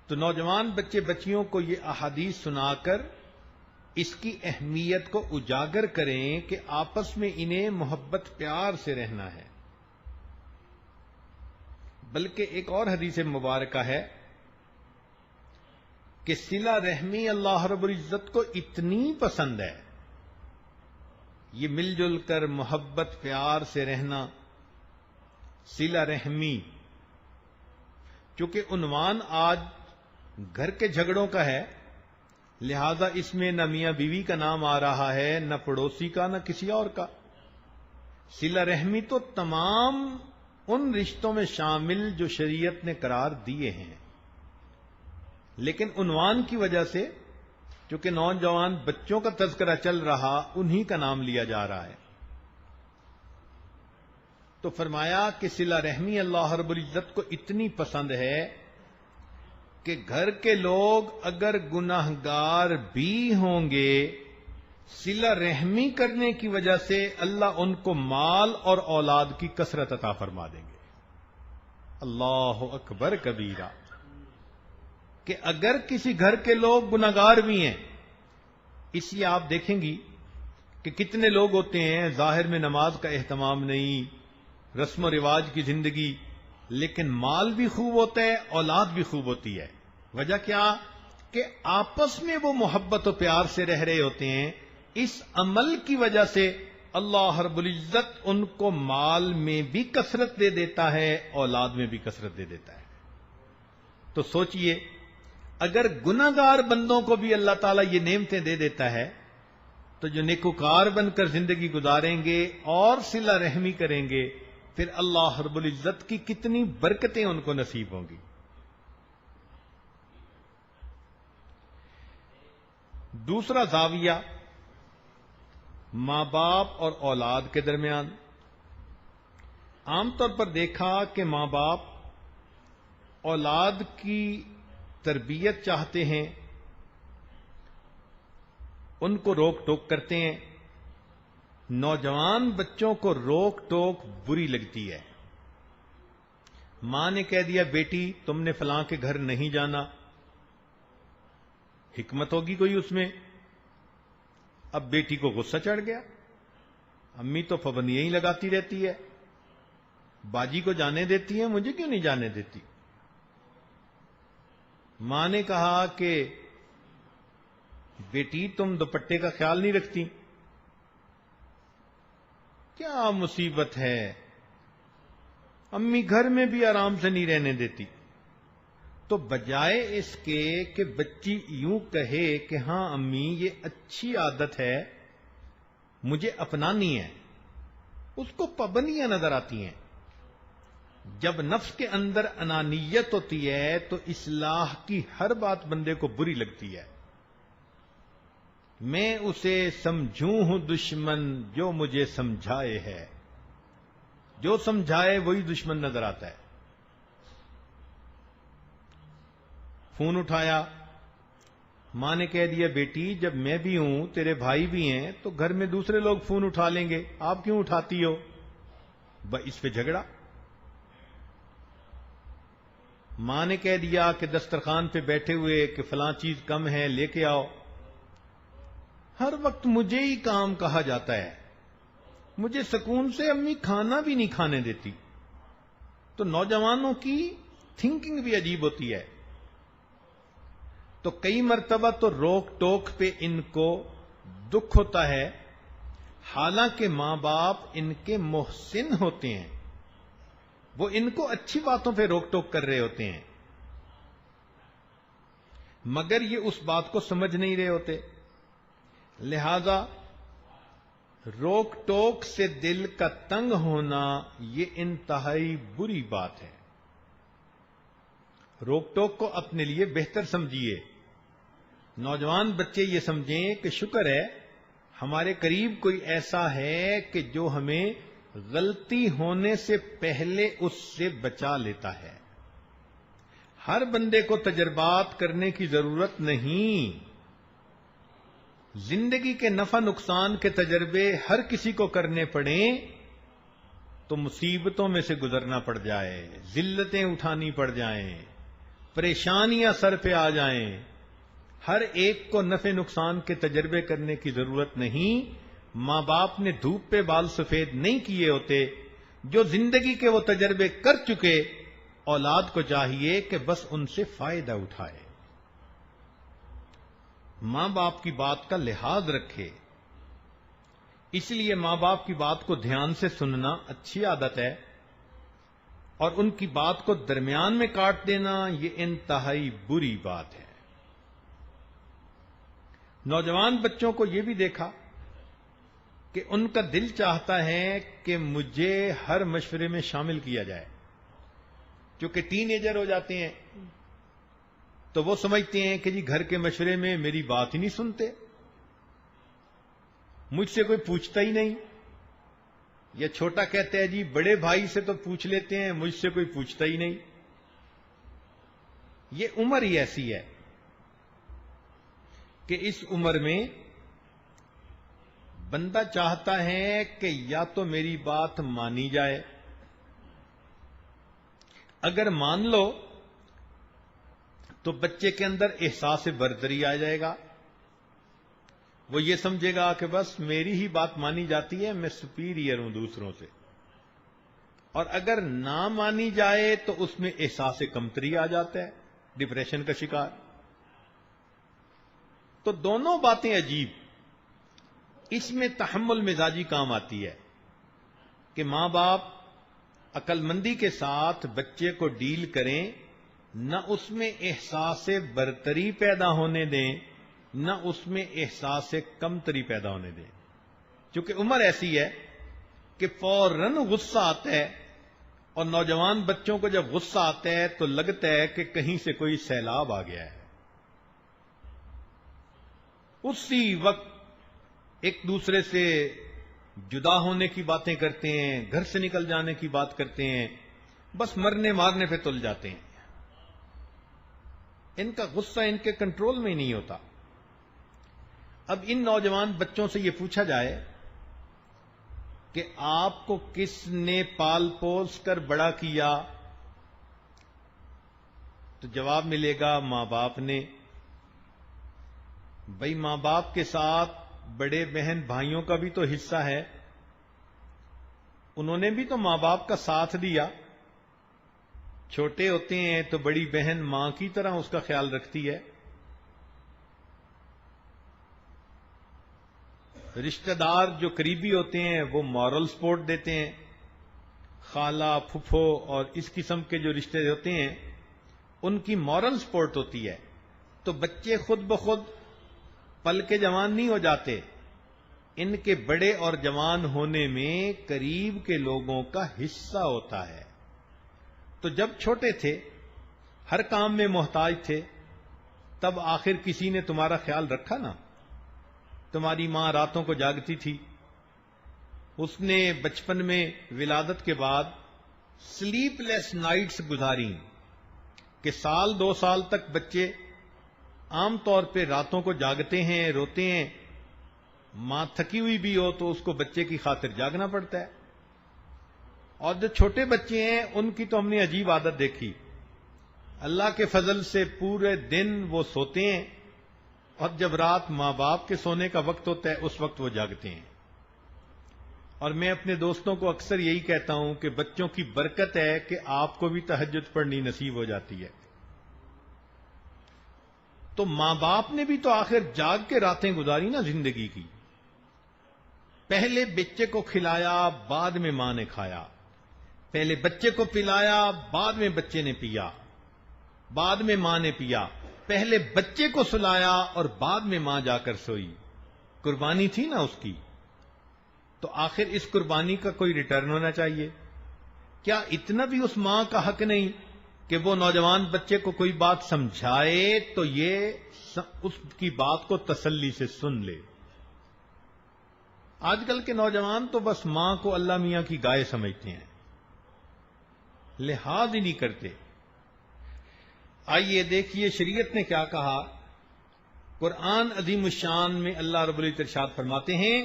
تو تو نوجوان بچے بچیوں کو یہ احادیث سنا کر اس کی اہمیت کو اجاگر کریں کہ آپس میں انہیں محبت پیار سے رہنا ہے. بلکہ ایک اور حدیث مبارکہ ہے کہ صلہ رحمی اللہ رب العزت کو اتنی پسند ہے، یہ مل جل کر محبت پیار سے رہنا، صلہ رحمی. چونکہ عنوان آج گھر کے جھگڑوں کا ہے، لہذا اس میں نہ میاں بیوی کا نام آ رہا ہے، نہ پڑوسی کا، نہ کسی اور کا. صلہ رحمی تو تمام ان رشتوں میں شامل جو شریعت نے قرار دیے ہیں، لیکن عنوان کی وجہ سے چونکہ نوجوان بچوں کا تذکرہ چل رہا، انہی کا نام لیا جا رہا ہے. تو فرمایا کہ صلہ رحمی اللہ رب العزت کو اتنی پسند ہے کہ گھر کے لوگ اگر گناہگار بھی ہوں گے، صلہ رحمی کرنے کی وجہ سے اللہ ان کو مال اور اولاد کی کثرت عطا فرما دیں گے. اللہ اکبر کبیرہ. کہ اگر کسی گھر کے لوگ گناہگار بھی ہیں، اس لیے آپ دیکھیں گی کہ کتنے لوگ ہوتے ہیں ظاہر میں نماز کا اہتمام نہیں، رسم و رواج کی زندگی، لیکن مال بھی خوب ہوتا ہے، اولاد بھی خوب ہوتی ہے. وجہ کیا؟ کہ آپس میں وہ محبت و پیار سے رہ رہے ہوتے ہیں. اس عمل کی وجہ سے اللہ رب العزت ان کو مال میں بھی کثرت دے دیتا ہے، اولاد میں بھی کثرت دے دیتا ہے. تو سوچئے اگر گناہگار بندوں کو بھی اللہ تعالیٰ یہ نعمتیں دے دیتا ہے، تو جو نیکوکار بن کر زندگی گزاریں گے اور صلہ رحمی کریں گے، پھر اللہ رب العزت کی کتنی برکتیں ان کو نصیب ہوں گی. دوسرا زاویہ ماں باپ اور اولاد کے درمیان. عام طور پر دیکھا کہ ماں باپ اولاد کی تربیت چاہتے ہیں، ان کو روک ٹوک کرتے ہیں. نوجوان بچوں کو روک ٹوک بری لگتی ہے. ماں نے کہہ دیا بیٹی تم نے فلاں کے گھر نہیں جانا، حکمت ہوگی کوئی اس میں. اب بیٹی کو غصہ چڑھ گیا، امی تو پابندیاں ہی لگاتی رہتی ہے، باجی کو جانے دیتی ہے، مجھے کیوں نہیں جانے دیتی. ماں نے کہا کہ بیٹی تم دوپٹے کا خیال نہیں رکھتی. کیا مصیبت ہے، امی گھر میں بھی آرام سے نہیں رہنے دیتی. تو بجائے اس کے کہ بچی یوں کہے کہ ہاں امی یہ اچھی عادت ہے مجھے اپنانی ہے، اس کو پابندیاں نظر آتی ہیں. جب نفس کے اندر انانیت ہوتی ہے تو اصلاح کی ہر بات بندے کو بری لگتی ہے. میں اسے سمجھوں ہوں دشمن جو مجھے سمجھائے ہے، جو سمجھائے وہی دشمن نظر آتا ہے. فون اٹھایا، ماں نے کہہ دیا بیٹی جب میں بھی ہوں تیرے بھائی بھی ہیں تو گھر میں دوسرے لوگ فون اٹھا لیں گے، آپ کیوں اٹھاتی ہو؟ اس پہ جھگڑا. ماں نے کہہ دیا کہ دسترخوان پہ بیٹھے ہوئے کہ فلاں چیز کم ہے لے کے آؤ، ہر وقت مجھے ہی کام کہا جاتا ہے، مجھے سکون سے امی کھانا بھی نہیں کھانے دیتی. تو نوجوانوں کی تھنکنگ بھی عجیب ہوتی ہے. تو کئی مرتبہ تو روک ٹوک پہ ان کو دکھ ہوتا ہے، حالانکہ ماں باپ ان کے محسن ہوتے ہیں، وہ ان کو اچھی باتوں پہ روک ٹوک کر رہے ہوتے ہیں، مگر یہ اس بات کو سمجھ نہیں رہے ہوتے. لہذا روک ٹوک سے دل کا تنگ ہونا یہ انتہائی بری بات ہے. روک ٹوک کو اپنے لیے بہتر سمجھیے. نوجوان بچے یہ سمجھیں کہ شکر ہے ہمارے قریب کوئی ایسا ہے کہ جو ہمیں غلطی ہونے سے پہلے اس سے بچا لیتا ہے. ہر بندے کو تجربات کرنے کی ضرورت نہیں. زندگی کے نفع نقصان کے تجربے ہر کسی کو کرنے پڑیں تو مصیبتوں میں سے گزرنا پڑ جائے، ذلتیں اٹھانی پڑ جائیں، پریشانیاں سر پہ آ جائیں، ہر ایک کو نفع نقصان کے تجربے کرنے کی ضرورت نہیں. ماں باپ نے دھوپ پہ بال سفید نہیں کیے ہوتے. جو زندگی کے وہ تجربے کر چکے، اولاد کو چاہیے کہ بس ان سے فائدہ اٹھائے، ماں باپ کی بات کا لحاظ رکھے. اس لیے ماں باپ کی بات کو دھیان سے سننا اچھی عادت ہے، اور ان کی بات کو درمیان میں کاٹ دینا یہ انتہائی بری بات ہے. نوجوان بچوں کو یہ بھی دیکھا کہ ان کا دل چاہتا ہے کہ مجھے ہر مشورے میں شامل کیا جائے. چونکہ ٹین ایجر ہو جاتے ہیں تو وہ سمجھتے ہیں کہ جی گھر کے مشورے میں میری بات ہی نہیں سنتے، مجھ سے کوئی پوچھتا ہی نہیں. یا چھوٹا کہتا ہے جی بڑے بھائی سے تو پوچھ لیتے ہیں، مجھ سے کوئی پوچھتا ہی نہیں. یہ عمر ہی ایسی ہے کہ اس عمر میں بندہ چاہتا ہے کہ یا تو میری بات مانی جائے، اگر مان لو تو بچے کے اندر احساس برتری آ جائے گا. وہ یہ سمجھے گا کہ بس میری ہی بات مانی جاتی ہے، میں سپیریئر ہوں دوسروں سے. اور اگر نہ مانی جائے تو اس میں احساس کمتری آ جاتا ہے، ڈپریشن کا شکار. تو دونوں باتیں عجیب. اس میں تحمل مزاجی کام آتی ہے کہ ماں باپ عقل مندی کے ساتھ بچے کو ڈیل کریں، نہ اس میں احساس برتری پیدا ہونے دیں، نہ اس میں احساس کمتری پیدا ہونے دیں. چونکہ عمر ایسی ہے کہ فوراً غصہ آتا ہے، اور نوجوان بچوں کو جب غصہ آتا ہے تو لگتا ہے کہ کہیں سے کوئی سیلاب آ گیا ہے. اسی وقت ایک دوسرے سے جدا ہونے کی باتیں کرتے ہیں، گھر سے نکل جانے کی بات کرتے ہیں، بس مرنے مارنے پہ تل جاتے ہیں. ان کا غصہ ان کے کنٹرول میں نہیں ہوتا. اب ان نوجوان بچوں سے یہ پوچھا جائے کہ آپ کو کس نے پال پوس کر بڑا کیا، تو جواب ملے گا ماں باپ نے. بھائی ماں باپ کے ساتھ بڑے بہن بھائیوں کا بھی تو حصہ ہے، انہوں نے بھی تو ماں باپ کا ساتھ دیا. چھوٹے ہوتے ہیں تو بڑی بہن ماں کی طرح اس کا خیال رکھتی ہے. رشتہ دار جو قریبی ہوتے ہیں وہ مورل سپورٹ دیتے ہیں. خالہ پھپھو اور اس قسم کے جو رشتے ہوتے ہیں ان کی مورل سپورٹ ہوتی ہے. تو بچے خود بخود پل کے جوان نہیں ہو جاتے، ان کے بڑے اور جوان ہونے میں قریب کے لوگوں کا حصہ ہوتا ہے. تو جب چھوٹے تھے، ہر کام میں محتاج تھے، تب آخر کسی نے تمہارا خیال رکھا نا. تمہاری ماں راتوں کو جاگتی تھی، اس نے بچپن میں ولادت کے بعد سلیپ لیس نائٹس گزاری کہ سال 2 سال تک بچے عام طور پہ راتوں کو جاگتے ہیں، روتے ہیں. ماں تھکی ہوئی بھی ہو تو اس کو بچے کی خاطر جاگنا پڑتا ہے. اور جو چھوٹے بچے ہیں ان کی تو ہم نے عجیب عادت دیکھی، اللہ کے فضل سے پورے دن وہ سوتے ہیں، اور جب رات ماں باپ کے سونے کا وقت ہوتا ہے اس وقت وہ جاگتے ہیں. اور میں اپنے دوستوں کو اکثر یہی کہتا ہوں کہ بچوں کی برکت ہے کہ آپ کو بھی تہجد پڑھنی نصیب ہو جاتی ہے. تو ماں باپ نے بھی تو آخر جاگ کے راتیں گزاری نا زندگی کی. پہلے بچے کو کھلایا، بعد میں ماں نے کھایا. پہلے بچے کو پلایا، بعد میں بچے نے پیا، بعد میں ماں نے پیا. پہلے بچے کو سلایا اور بعد میں ماں جا کر سوئی. قربانی تھی نا اس کی. تو آخر اس قربانی کا کوئی ریٹرن ہونا چاہیے. کیا اتنا بھی اس ماں کا حق نہیں کہ وہ نوجوان بچے کو کوئی بات سمجھائے تو یہ اس کی بات کو تسلی سے سن لے؟ آج کل کے نوجوان تو بس ماں کو اللہ میاں کی گائے سمجھتے ہیں، لحاظ ہی نہیں کرتے. آئیے دیکھیے شریعت نے کیا کہا. قرآن عظیم الشان میں اللہ رب العزت ارشاد فرماتے ہیں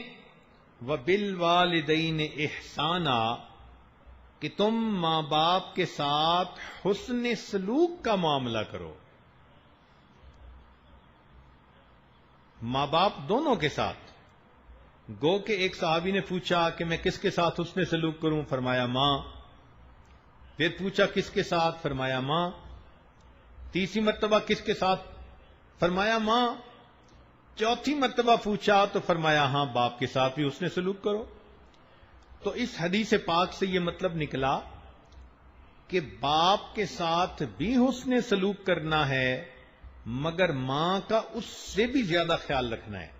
وَبِالْوَالِدَيْنِ إِحْسَانًا، کہ تم ماں باپ کے ساتھ حسن سلوک کا معاملہ کرو. ماں باپ دونوں کے ساتھ. گو کہ ایک صحابی نے پوچھا کہ میں کس کے ساتھ حسن سلوک کروں؟ فرمایا ماں. پھر پوچھا کس کے ساتھ؟ فرمایا ماں. تیسری مرتبہ کس کے ساتھ؟ فرمایا ماں. چوتھی مرتبہ پوچھا تو فرمایا ہاں باپ کے ساتھ بھی حسن سلوک کرو. تو اس حدیث پاک سے یہ مطلب نکلا کہ باپ کے ساتھ بھی حسن سلوک کرنا ہے، مگر ماں کا اس سے بھی زیادہ خیال رکھنا ہے،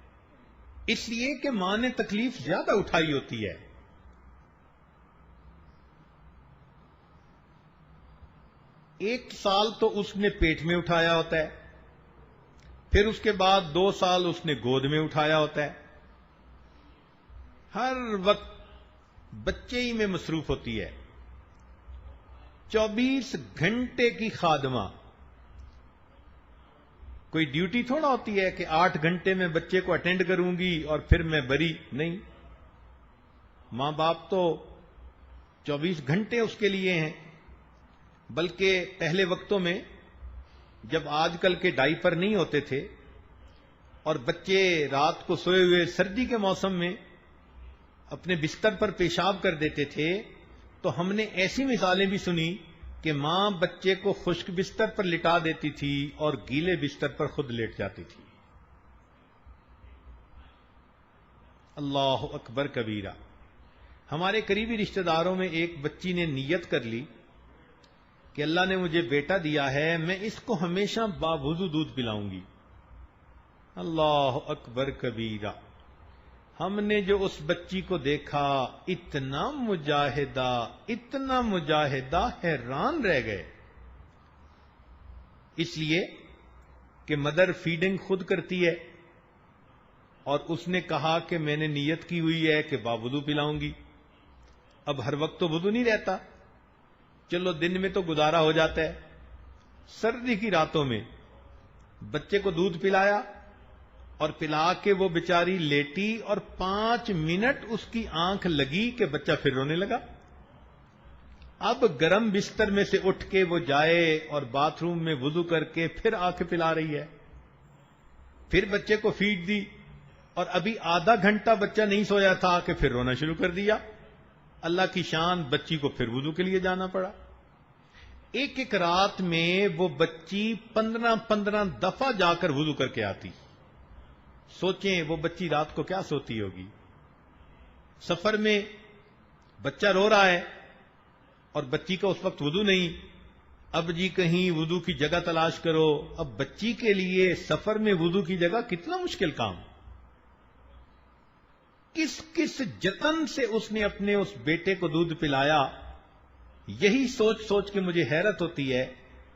اس لیے کہ ماں نے تکلیف زیادہ اٹھائی ہوتی ہے. ایک سال تو اس نے پیٹ میں اٹھایا ہوتا ہے، پھر اس کے بعد 2 سال اس نے گود میں اٹھایا ہوتا ہے. ہر وقت بچے ہی میں مصروف ہوتی ہے. 24 گھنٹے کی خادمہ. کوئی ڈیوٹی تھوڑا ہوتی ہے کہ 8 گھنٹے میں بچے کو اٹینڈ کروں گی اور پھر میں بری. نہیں، ماں باپ تو 24 گھنٹے اس کے لیے ہیں. بلکہ پہلے وقتوں میں جب آج کل کے ڈائپر نہیں ہوتے تھے اور بچے رات کو سوئے ہوئے سردی کے موسم میں اپنے بستر پر پیشاب کر دیتے تھے، تو ہم نے ایسی مثالیں بھی سنی کہ ماں بچے کو خشک بستر پر لٹا دیتی تھی اور گیلے بستر پر خود لیٹ جاتی تھی. اللہ اکبر کبیرہ. ہمارے قریبی رشتہ داروں میں ایک بچی نے نیت کر لی کہ اللہ نے مجھے بیٹا دیا ہے، میں اس کو ہمیشہ باوضو دودھ پلاؤں گی. اللہ اکبر کبیرہ. ہم نے جو اس بچی کو دیکھا، اتنا مجاہدہ، حیران رہ گئے. اس لیے کہ مدر فیڈنگ خود کرتی ہے اور اس نے کہا کہ میں نے نیت کی ہوئی ہے کہ باوضو پلاؤں گی. اب ہر وقت تو وضو نہیں رہتا، چلو دن میں تو گزارا ہو جاتا ہے. سردی کی راتوں میں بچے کو دودھ پلایا اور پلا کے وہ بیچاری لیٹی اور 5 منٹ اس کی آنکھ لگی کہ بچہ پھر رونے لگا. اب گرم بستر میں سے اٹھ کے وہ جائے اور باتھ روم میں وضو کر کے پھر آ کے پلا رہی ہے. پھر بچے کو فیڈ دی اور ابھی آدھا گھنٹہ بچہ نہیں سویا تھا کہ پھر رونا شروع کر دیا. اللہ کی شان، بچی کو پھر وضو کے لیے جانا پڑا. ایک رات میں وہ بچی 15 دفعہ جا کر وضو کر کے آتی. سوچیں وہ بچی رات کو کیا سوتی ہوگی. سفر میں بچہ رو رہا ہے اور بچی کا اس وقت وضو نہیں. اب جی کہیں وضو کی جگہ تلاش کرو. اب بچی کے لیے سفر میں وضو کی جگہ کتنا مشکل کام. کس جتن سے اس نے اپنے اس بیٹے کو دودھ پلایا. یہی سوچ سوچ کے مجھے حیرت ہوتی ہے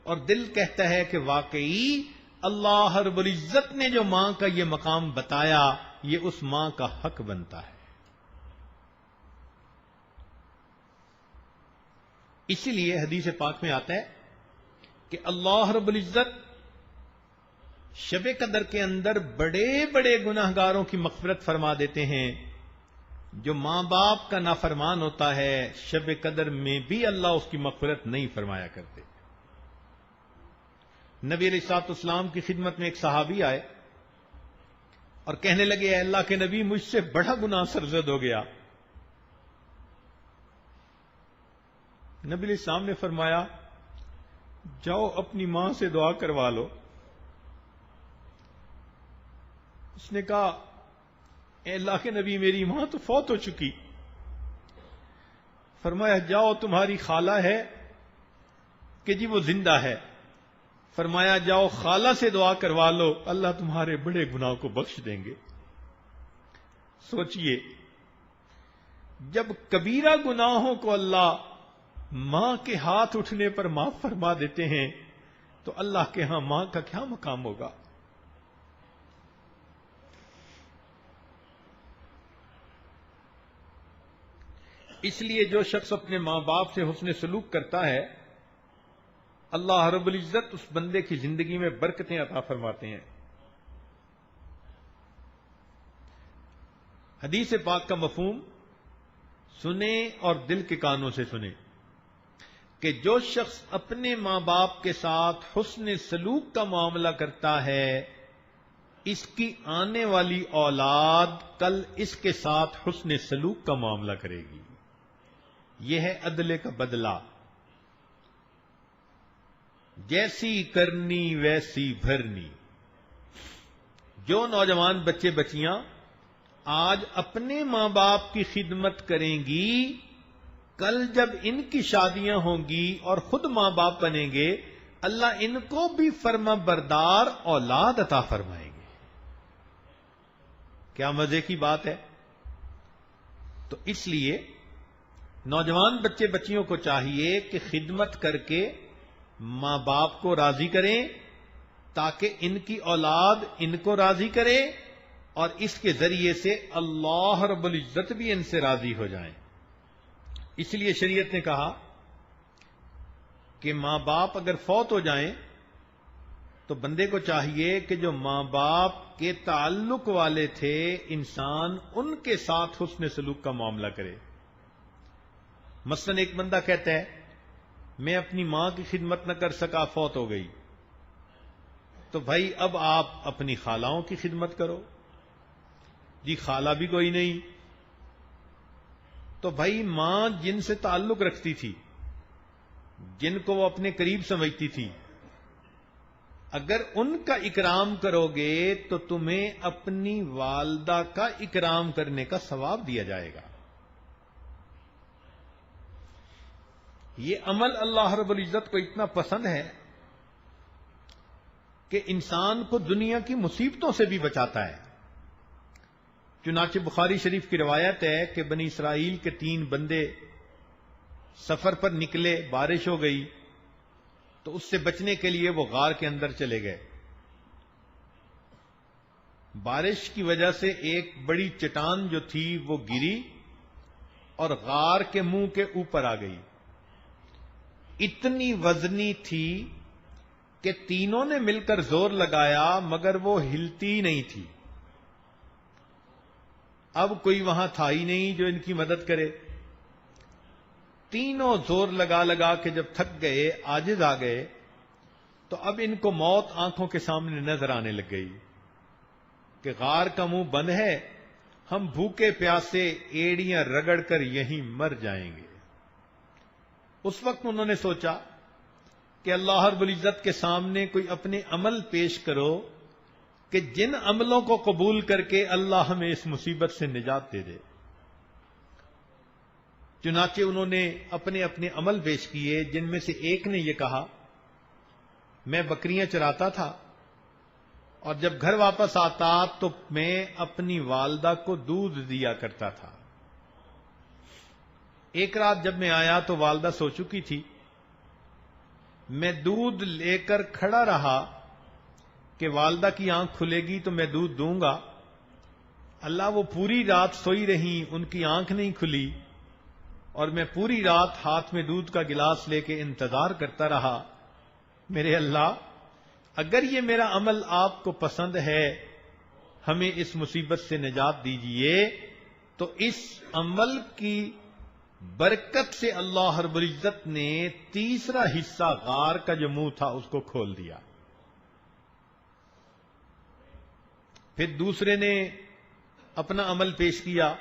اور دل کہتا ہے کہ واقعی اللہ رب العزت نے جو ماں کا یہ مقام بتایا، یہ اس ماں کا حق بنتا ہے. اسی لیے حدیث پاک میں آتا ہے کہ اللہ رب العزت شب قدر کے اندر بڑے بڑے گناہگاروں کی مغفرت فرما دیتے ہیں. جو ماں باپ کا نافرمان ہوتا ہے، شب قدر میں بھی اللہ اس کی مغفرت نہیں فرمایا کرتے. نبی علیہ الصلوۃ والسلام کی خدمت میں ایک صحابی آئے اور کہنے لگے اے اللہ کے نبی، مجھ سے بڑا گناہ سرزد ہو گیا. نبی علیہ السلام نے فرمایا جاؤ اپنی ماں سے دعا کروا لو. اس نے کہا اے اللہ کے نبی، میری ماں تو فوت ہو چکی. فرمایا جاؤ تمہاری خالہ ہے کہ جی وہ زندہ ہے. فرمایا جاؤ خالہ سے دعا کروا لو، اللہ تمہارے بڑے گناہ کو بخش دیں گے. سوچئے جب کبیرہ گناہوں کو اللہ ماں کے ہاتھ اٹھنے پر معاف فرما دیتے ہیں تو اللہ کے ہاں ماں کا کیا مقام ہوگا. اس لیے جو شخص اپنے ماں باپ سے حسن سلوک کرتا ہے، اللہ رب العزت اس بندے کی زندگی میں برکتیں عطا فرماتے ہیں. حدیث پاک کا مفہوم سنیں اور دل کے کانوں سے سنیں. کہ جو شخص اپنے ماں باپ کے ساتھ حسن سلوک کا معاملہ کرتا ہے، اس کی آنے والی اولاد کل اس کے ساتھ حسن سلوک کا معاملہ کرے گی۔ یہ ہے عدل کا بدلہ، جیسی کرنی ویسی بھرنی۔ جو نوجوان بچے بچیاں آج اپنے ماں باپ کی خدمت کریں گی، کل جب ان کی شادیاں ہوں گی اور خود ماں باپ بنیں گے، اللہ ان کو بھی فرما بردار اولاد عطا فرمائیں گے۔ کیا مزے کی بات ہے! تو اس لیے نوجوان بچے بچیوں کو چاہیے کہ خدمت کر کے ماں باپ کو راضی کریں، تاکہ ان کی اولاد ان کو راضی کرے اور اس کے ذریعے سے اللہ رب العزت بھی ان سے راضی ہو جائیں۔ اس لیے شریعت نے کہا کہ ماں باپ اگر فوت ہو جائیں تو بندے کو چاہیے کہ جو ماں باپ کے تعلق والے تھے انسان، ان کے ساتھ حسن سلوک کا معاملہ کرے۔ مثلا ایک بندہ کہتا ہے میں اپنی ماں کی خدمت نہ کر سکا، فوت ہو گئی، تو بھائی اب آپ اپنی خالہوں کی خدمت کرو۔ جی خالہ بھی کوئی نہیں، تو بھائی ماں جن سے تعلق رکھتی تھی، جن کو وہ اپنے قریب سمجھتی تھی، اگر ان کا اکرام کرو گے تو تمہیں اپنی والدہ کا اکرام کرنے کا ثواب دیا جائے گا۔ یہ عمل اللہ رب العزت کو اتنا پسند ہے کہ انسان کو دنیا کی مصیبتوں سے بھی بچاتا ہے۔ چنانچہ بخاری شریف کی روایت ہے کہ بنی اسرائیل کے 3 بندے سفر پر نکلے، بارش ہو گئی تو اس سے بچنے کے لیے وہ غار کے اندر چلے گئے۔ بارش کی وجہ سے ایک بڑی چٹان جو تھی وہ گری اور غار کے منہ کے اوپر آ گئی۔ اتنی وزنی تھی کہ تینوں نے مل کر زور لگایا مگر وہ ہلتی نہیں تھی۔ اب کوئی وہاں تھا ہی نہیں جو ان کی مدد کرے۔ تینوں زور لگا لگا کے جب تھک گئے، عاجز آ گئے، تو اب ان کو موت آنکھوں کے سامنے نظر آنے لگ گئی کہ غار کا منہ بند ہے، ہم بھوکے پیاسے ایڑیاں رگڑ کر یہیں مر جائیں گے۔ اس وقت انہوں نے سوچا کہ اللہ رب العزت کے سامنے کوئی اپنے عمل پیش کرو کہ جن عملوں کو قبول کر کے اللہ ہمیں اس مصیبت سے نجات دے دے۔ چنانچہ انہوں نے اپنے اپنے عمل پیش کیے، جن میں سے ایک نے یہ کہا میں بکریاں چراتا تھا اور جب گھر واپس آتا تو میں اپنی والدہ کو دودھ دیا کرتا تھا۔ ایک رات جب میں آیا تو والدہ سو چکی تھی، میں دودھ لے کر کھڑا رہا کہ والدہ کی آنکھ کھلے گی تو میں دودھ دوں گا۔ اللہ وہ پوری رات سوئی رہیں، ان کی آنکھ نہیں کھلی اور میں پوری رات ہاتھ میں دودھ کا گلاس لے کے انتظار کرتا رہا۔ میرے اللہ، اگر یہ میرا عمل آپ کو پسند ہے، ہمیں اس مصیبت سے نجات دیجئے۔ تو اس عمل کی برکت سے اللہ رب العزت نے تیسرا حصہ غار کا جو منہ تھا اس کو کھول دیا۔ پھر دوسرے نے اپنا عمل پیش کیا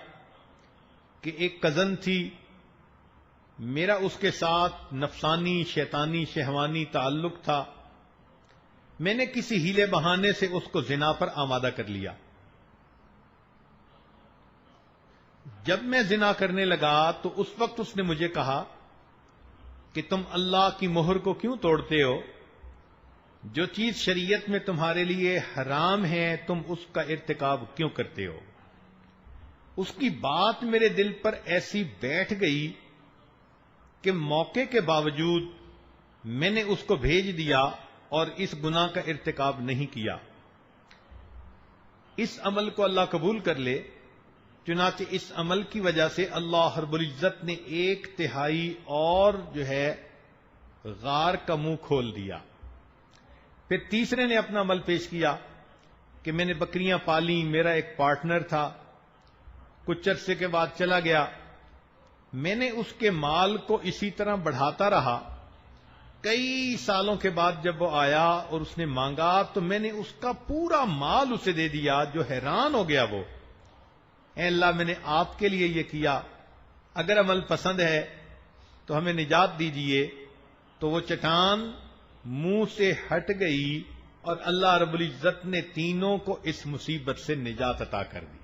کہ ایک کزن تھی، میرا اس کے ساتھ نفسانی شیطانی شہوانی تعلق تھا، میں نے کسی ہیلے بہانے سے اس کو زنا پر آمادہ کر لیا۔ جب میں زنا کرنے لگا تو اس وقت اس نے مجھے کہا کہ تم اللہ کی مہر کو کیوں توڑتے ہو؟ جو چیز شریعت میں تمہارے لیے حرام ہے تم اس کا ارتکاب کیوں کرتے ہو؟ اس کی بات میرے دل پر ایسی بیٹھ گئی کہ موقع کے باوجود میں نے اس کو بھیج دیا اور اس گناہ کا ارتکاب نہیں کیا۔ اس عمل کو اللہ قبول کر لے۔ چنانچہ اس عمل کی وجہ سے اللہ رب العزت نے 1/3 اور جو ہے غار کا منہ کھول دیا۔ پھر تیسرے نے اپنا عمل پیش کیا کہ میں نے بکریاں پالی، میرا ایک پارٹنر تھا، کچھ عرصے کے بعد چلا گیا، میں نے اس کے مال کو اسی طرح بڑھاتا رہا کئی سالوں کے بعد جب وہ آیا اور اس نے مانگا تو میں نے اس کا پورا مال اسے دے دیا. جو حیران ہو گیا وہ, اے اللہ میں نے آپ کے لیے یہ کیا, اگر عمل پسند ہے تو ہمیں نجات دیجئے. تو وہ چٹان منہ سے ہٹ گئی اور اللہ رب العزت نے تینوں کو اس مصیبت سے نجات عطا کر دی.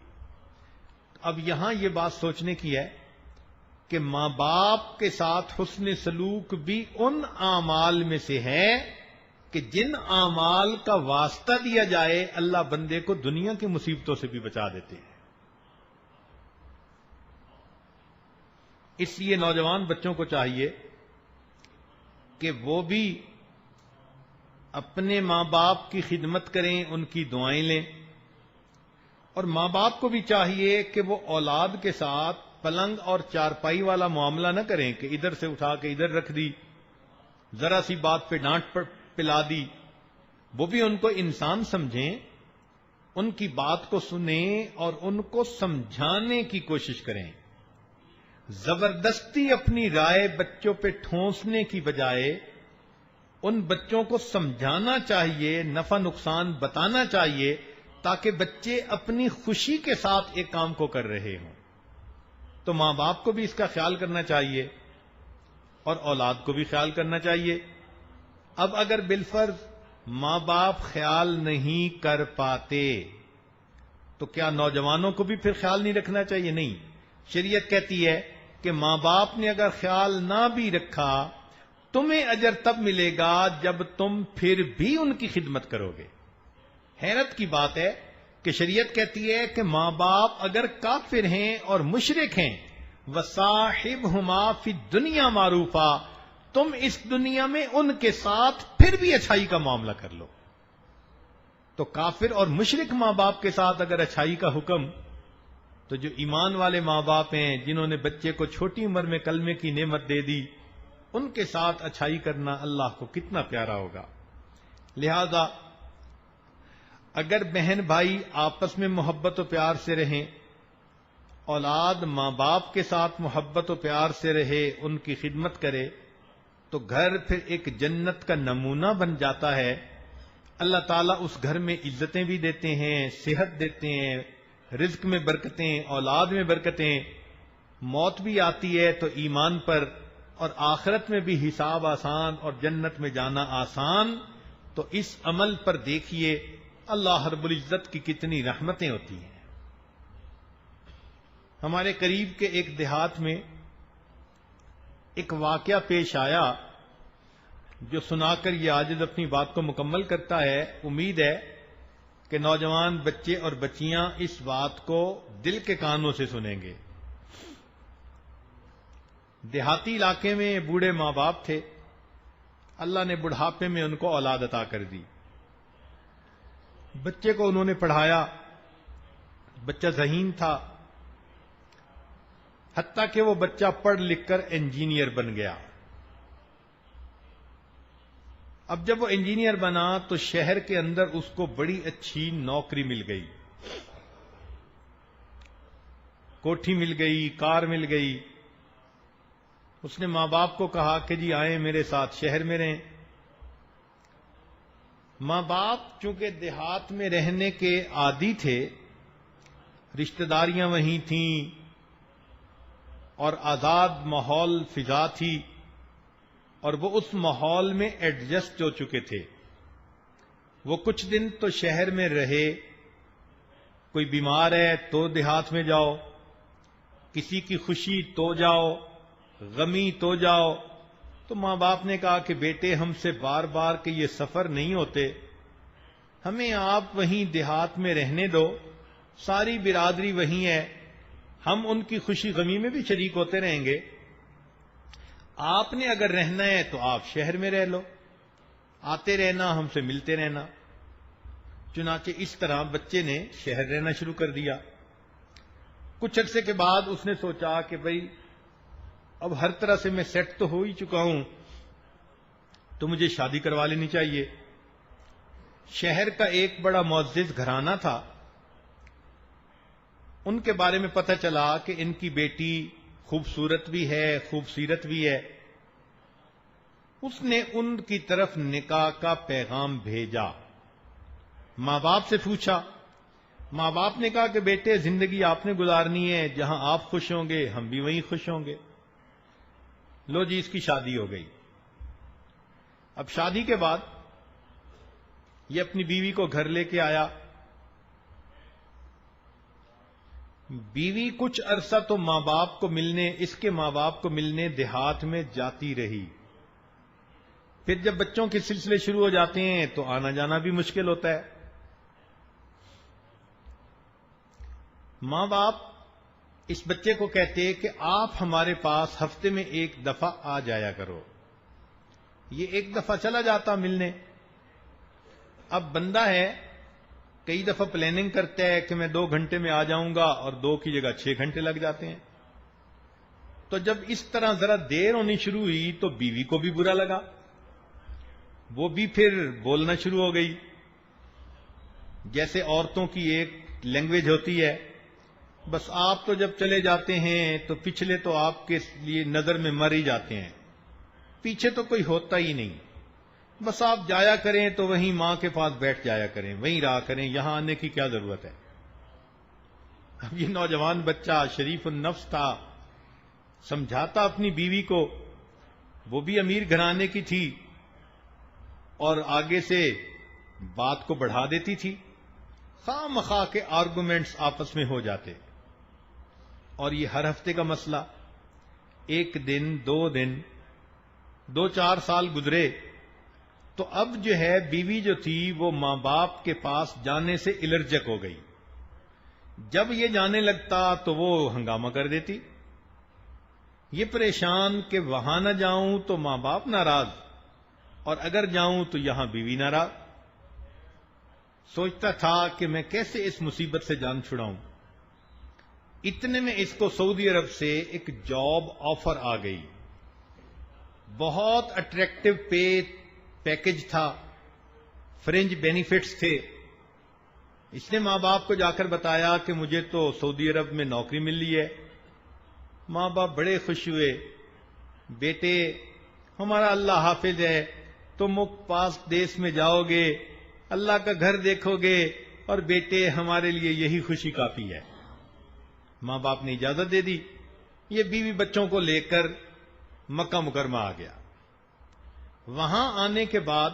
اب یہاں یہ بات سوچنے کی ہے کہ ماں باپ کے ساتھ حسن سلوک بھی ان اعمال میں سے ہے کہ جن اعمال کا واسطہ دیا جائے اللہ بندے کو دنیا کی مصیبتوں سے بھی بچا دیتے ہیں. اس لیے نوجوان بچوں کو چاہیے کہ وہ بھی اپنے ماں باپ کی خدمت کریں, ان کی دعائیں لیں, اور ماں باپ کو بھی چاہیے کہ وہ اولاد کے ساتھ پلنگ اور چارپائی والا معاملہ نہ کریں کہ ادھر سے اٹھا کے ادھر رکھ دی, ذرا سی بات پہ ڈانٹ پلا دی. وہ بھی ان کو انسان سمجھیں, ان کی بات کو سنیں اور ان کو سمجھانے کی کوشش کریں. زبردستی اپنی رائے بچوں پہ ٹھونسنے کی بجائے ان بچوں کو سمجھانا چاہیے, نفع نقصان بتانا چاہیے, تاکہ بچے اپنی خوشی کے ساتھ ایک کام کو کر رہے ہوں. تو ماں باپ کو بھی اس کا خیال کرنا چاہیے اور اولاد کو بھی خیال کرنا چاہیے. اب اگر بالفرض ماں باپ خیال نہیں کر پاتے تو کیا نوجوانوں کو بھی پھر خیال نہیں رکھنا چاہیے؟ نہیں. شریعت کہتی ہے کہ ماں باپ نے اگر خیال نہ بھی رکھا تمہیں اجر تب ملے گا جب تم پھر بھی ان کی خدمت کرو گے. حیرت کی بات ہے کہ شریعت کہتی ہے کہ ماں باپ اگر کافر ہیں اور مشرک ہیں وَصَاحِبْهُمَا فِي الدُّنْيَا مَعْرُوفًا, تم اس دنیا میں ان کے ساتھ پھر بھی اچھائی کا معاملہ کر لو. تو کافر اور مشرک ماں باپ کے ساتھ اگر اچھائی کا حکم, تو جو ایمان والے ماں باپ ہیں جنہوں نے بچے کو چھوٹی عمر میں کلمے کی نعمت دے دی, ان کے ساتھ اچھائی کرنا اللہ کو کتنا پیارا ہوگا. لہذا اگر بہن بھائی آپس میں محبت و پیار سے رہیں, اولاد ماں باپ کے ساتھ محبت و پیار سے رہے, ان کی خدمت کرے, تو گھر پھر ایک جنت کا نمونہ بن جاتا ہے. اللہ تعالیٰ اس گھر میں عزتیں بھی دیتے ہیں, صحت دیتے ہیں, رزق میں برکتیں, اولاد میں برکتیں. موت بھی آتی ہے تو ایمان پر, اور آخرت میں بھی حساب آسان اور جنت میں جانا آسان. تو اس عمل پر دیکھیے اللہ رب العزت کی کتنی رحمتیں ہوتی ہیں. ہمارے قریب کے ایک دیہات میں ایک واقعہ پیش آیا جو سنا کر یہ عاجز اپنی بات کو مکمل کرتا ہے. امید ہے کہ نوجوان بچے اور بچیاں اس بات کو دل کے کانوں سے سنیں گے. دیہاتی علاقے میں بوڑھے ماں باپ تھے, اللہ نے بڑھاپے میں ان کو اولاد عطا کر دی. بچے کو انہوں نے پڑھایا, بچہ ذہین تھا, حتیٰ کہ وہ بچہ پڑھ لکھ کر انجینئر بن گیا. اب جب وہ انجینئر بنا تو شہر کے اندر اس کو بڑی اچھی نوکری مل گئی, کوٹھی مل گئی, کار مل گئی. اس نے ماں باپ کو کہا کہ جی آئیں میرے ساتھ شہر میں رہیں. ماں باپ چونکہ دیہات میں رہنے کے عادی تھے, رشتہ داریاں وہیں تھیں اور آزاد ماحول فضا تھی, اور وہ اس ماحول میں ایڈجسٹ ہو چکے تھے. وہ کچھ دن تو شہر میں رہے, کوئی بیمار ہے تو دیہات میں جاؤ, کسی کی خوشی تو جاؤ, غمی تو جاؤ. تو ماں باپ نے کہا کہ بیٹے ہم سے بار بار کہ یہ سفر نہیں ہوتے, ہمیں آپ وہیں دیہات میں رہنے دو, ساری برادری وہیں ہے, ہم ان کی خوشی غمی میں بھی شریک ہوتے رہیں گے. آپ نے اگر رہنا ہے تو آپ شہر میں رہ لو, آتے رہنا, ہم سے ملتے رہنا. چنانچہ اس طرح بچے نے شہر رہنا شروع کر دیا. کچھ عرصے کے بعد اس نے سوچا کہ بھئی اب ہر طرح سے میں سیٹ تو ہو ہی چکا ہوں, تو مجھے شادی کروا لینی چاہیے. شہر کا ایک بڑا معزز گھرانہ تھا, ان کے بارے میں پتہ چلا کہ ان کی بیٹی خوبصورت بھی ہے, خوبصیرت بھی ہے. اس نے ان کی طرف نکاح کا پیغام بھیجا. ماں باپ سے پوچھا. ماں باپ نے کہا کہ بیٹے زندگی آپ نے گزارنی ہے، جہاں آپ خوش ہوں گے ہم بھی وہیں خوش ہوں گے. لو جی اس کی شادی ہو گئی. اب شادی کے بعد یہ اپنی بیوی کو گھر لے کے آیا. بیوی کچھ عرصہ تو ماں باپ کو ملنے، اس کے ماں باپ کو ملنے دیہات میں جاتی رہی. پھر جب بچوں کے سلسلے شروع ہو جاتے ہیں تو آنا جانا بھی مشکل ہوتا ہے. ماں باپ اس بچے کو کہتے کہ آپ ہمارے پاس ہفتے میں ایک دفعہ آ جایا کرو. یہ ایک دفعہ چلا جاتا ملنے. اب بندہ ہے کئی دفعہ پلاننگ کرتا ہے کہ میں 2 گھنٹے میں آ جاؤں گا اور 2 کی جگہ 6 گھنٹے لگ جاتے ہیں. تو جب اس طرح ذرا دیر ہونی شروع ہوئی تو بیوی کو بھی برا لگا. وہ بھی پھر بولنا شروع ہو گئی. جیسے عورتوں کی ایک لینگویج ہوتی ہے، بس آپ تو جب چلے جاتے ہیں تو پچھلے تو آپ کے لیے نظر میں مر ہی جاتے ہیں، پیچھے تو کوئی ہوتا ہی نہیں. بس آپ جایا کریں تو وہیں ماں کے پاس بیٹھ جایا کریں، وہیں رہا کریں، یہاں آنے کی کیا ضرورت ہے. اب یہ نوجوان بچہ شریف النفس تھا، سمجھاتا اپنی بیوی کو. وہ بھی امیر گھرانے کی تھی اور آگے سے بات کو بڑھا دیتی تھی. خواہ مخواہ کے آرگومنٹس آپس میں ہو جاتے. اور یہ ہر ہفتے کا مسئلہ. 1 دن 2 دن 2-4 سال گزرے تو اب جو ہے بیوی جو تھی وہ ماں باپ کے پاس جانے سے الرجک ہو گئی. جب یہ جانے لگتا تو وہ ہنگامہ کر دیتی. یہ پریشان کہ وہاں نہ جاؤں تو ماں باپ ناراض، اور اگر جاؤں تو یہاں بیوی ناراض. سوچتا تھا کہ میں کیسے اس مصیبت سے جان چھڑاؤں. اتنے میں اس کو سعودی عرب سے ایک جاب آفر آ گئی. بہت اٹریکٹیو پیکج تھا، فرنج بینیفٹس تھے. اس نے ماں باپ کو جا کر بتایا کہ مجھے تو سعودی عرب میں نوکری مل لی ہے. ماں باپ بڑے خوش ہوئے. بیٹے ہمارا اللہ حافظ ہے، تم پاس دیس میں جاؤ گے، اللہ کا گھر دیکھو گے، اور بیٹے ہمارے لیے یہی خوشی کافی ہے. ماں باپ نے اجازت دے دی. یہ بیوی بچوں کو لے کر مکہ مکرمہ آ گیا. وہاں آنے کے بعد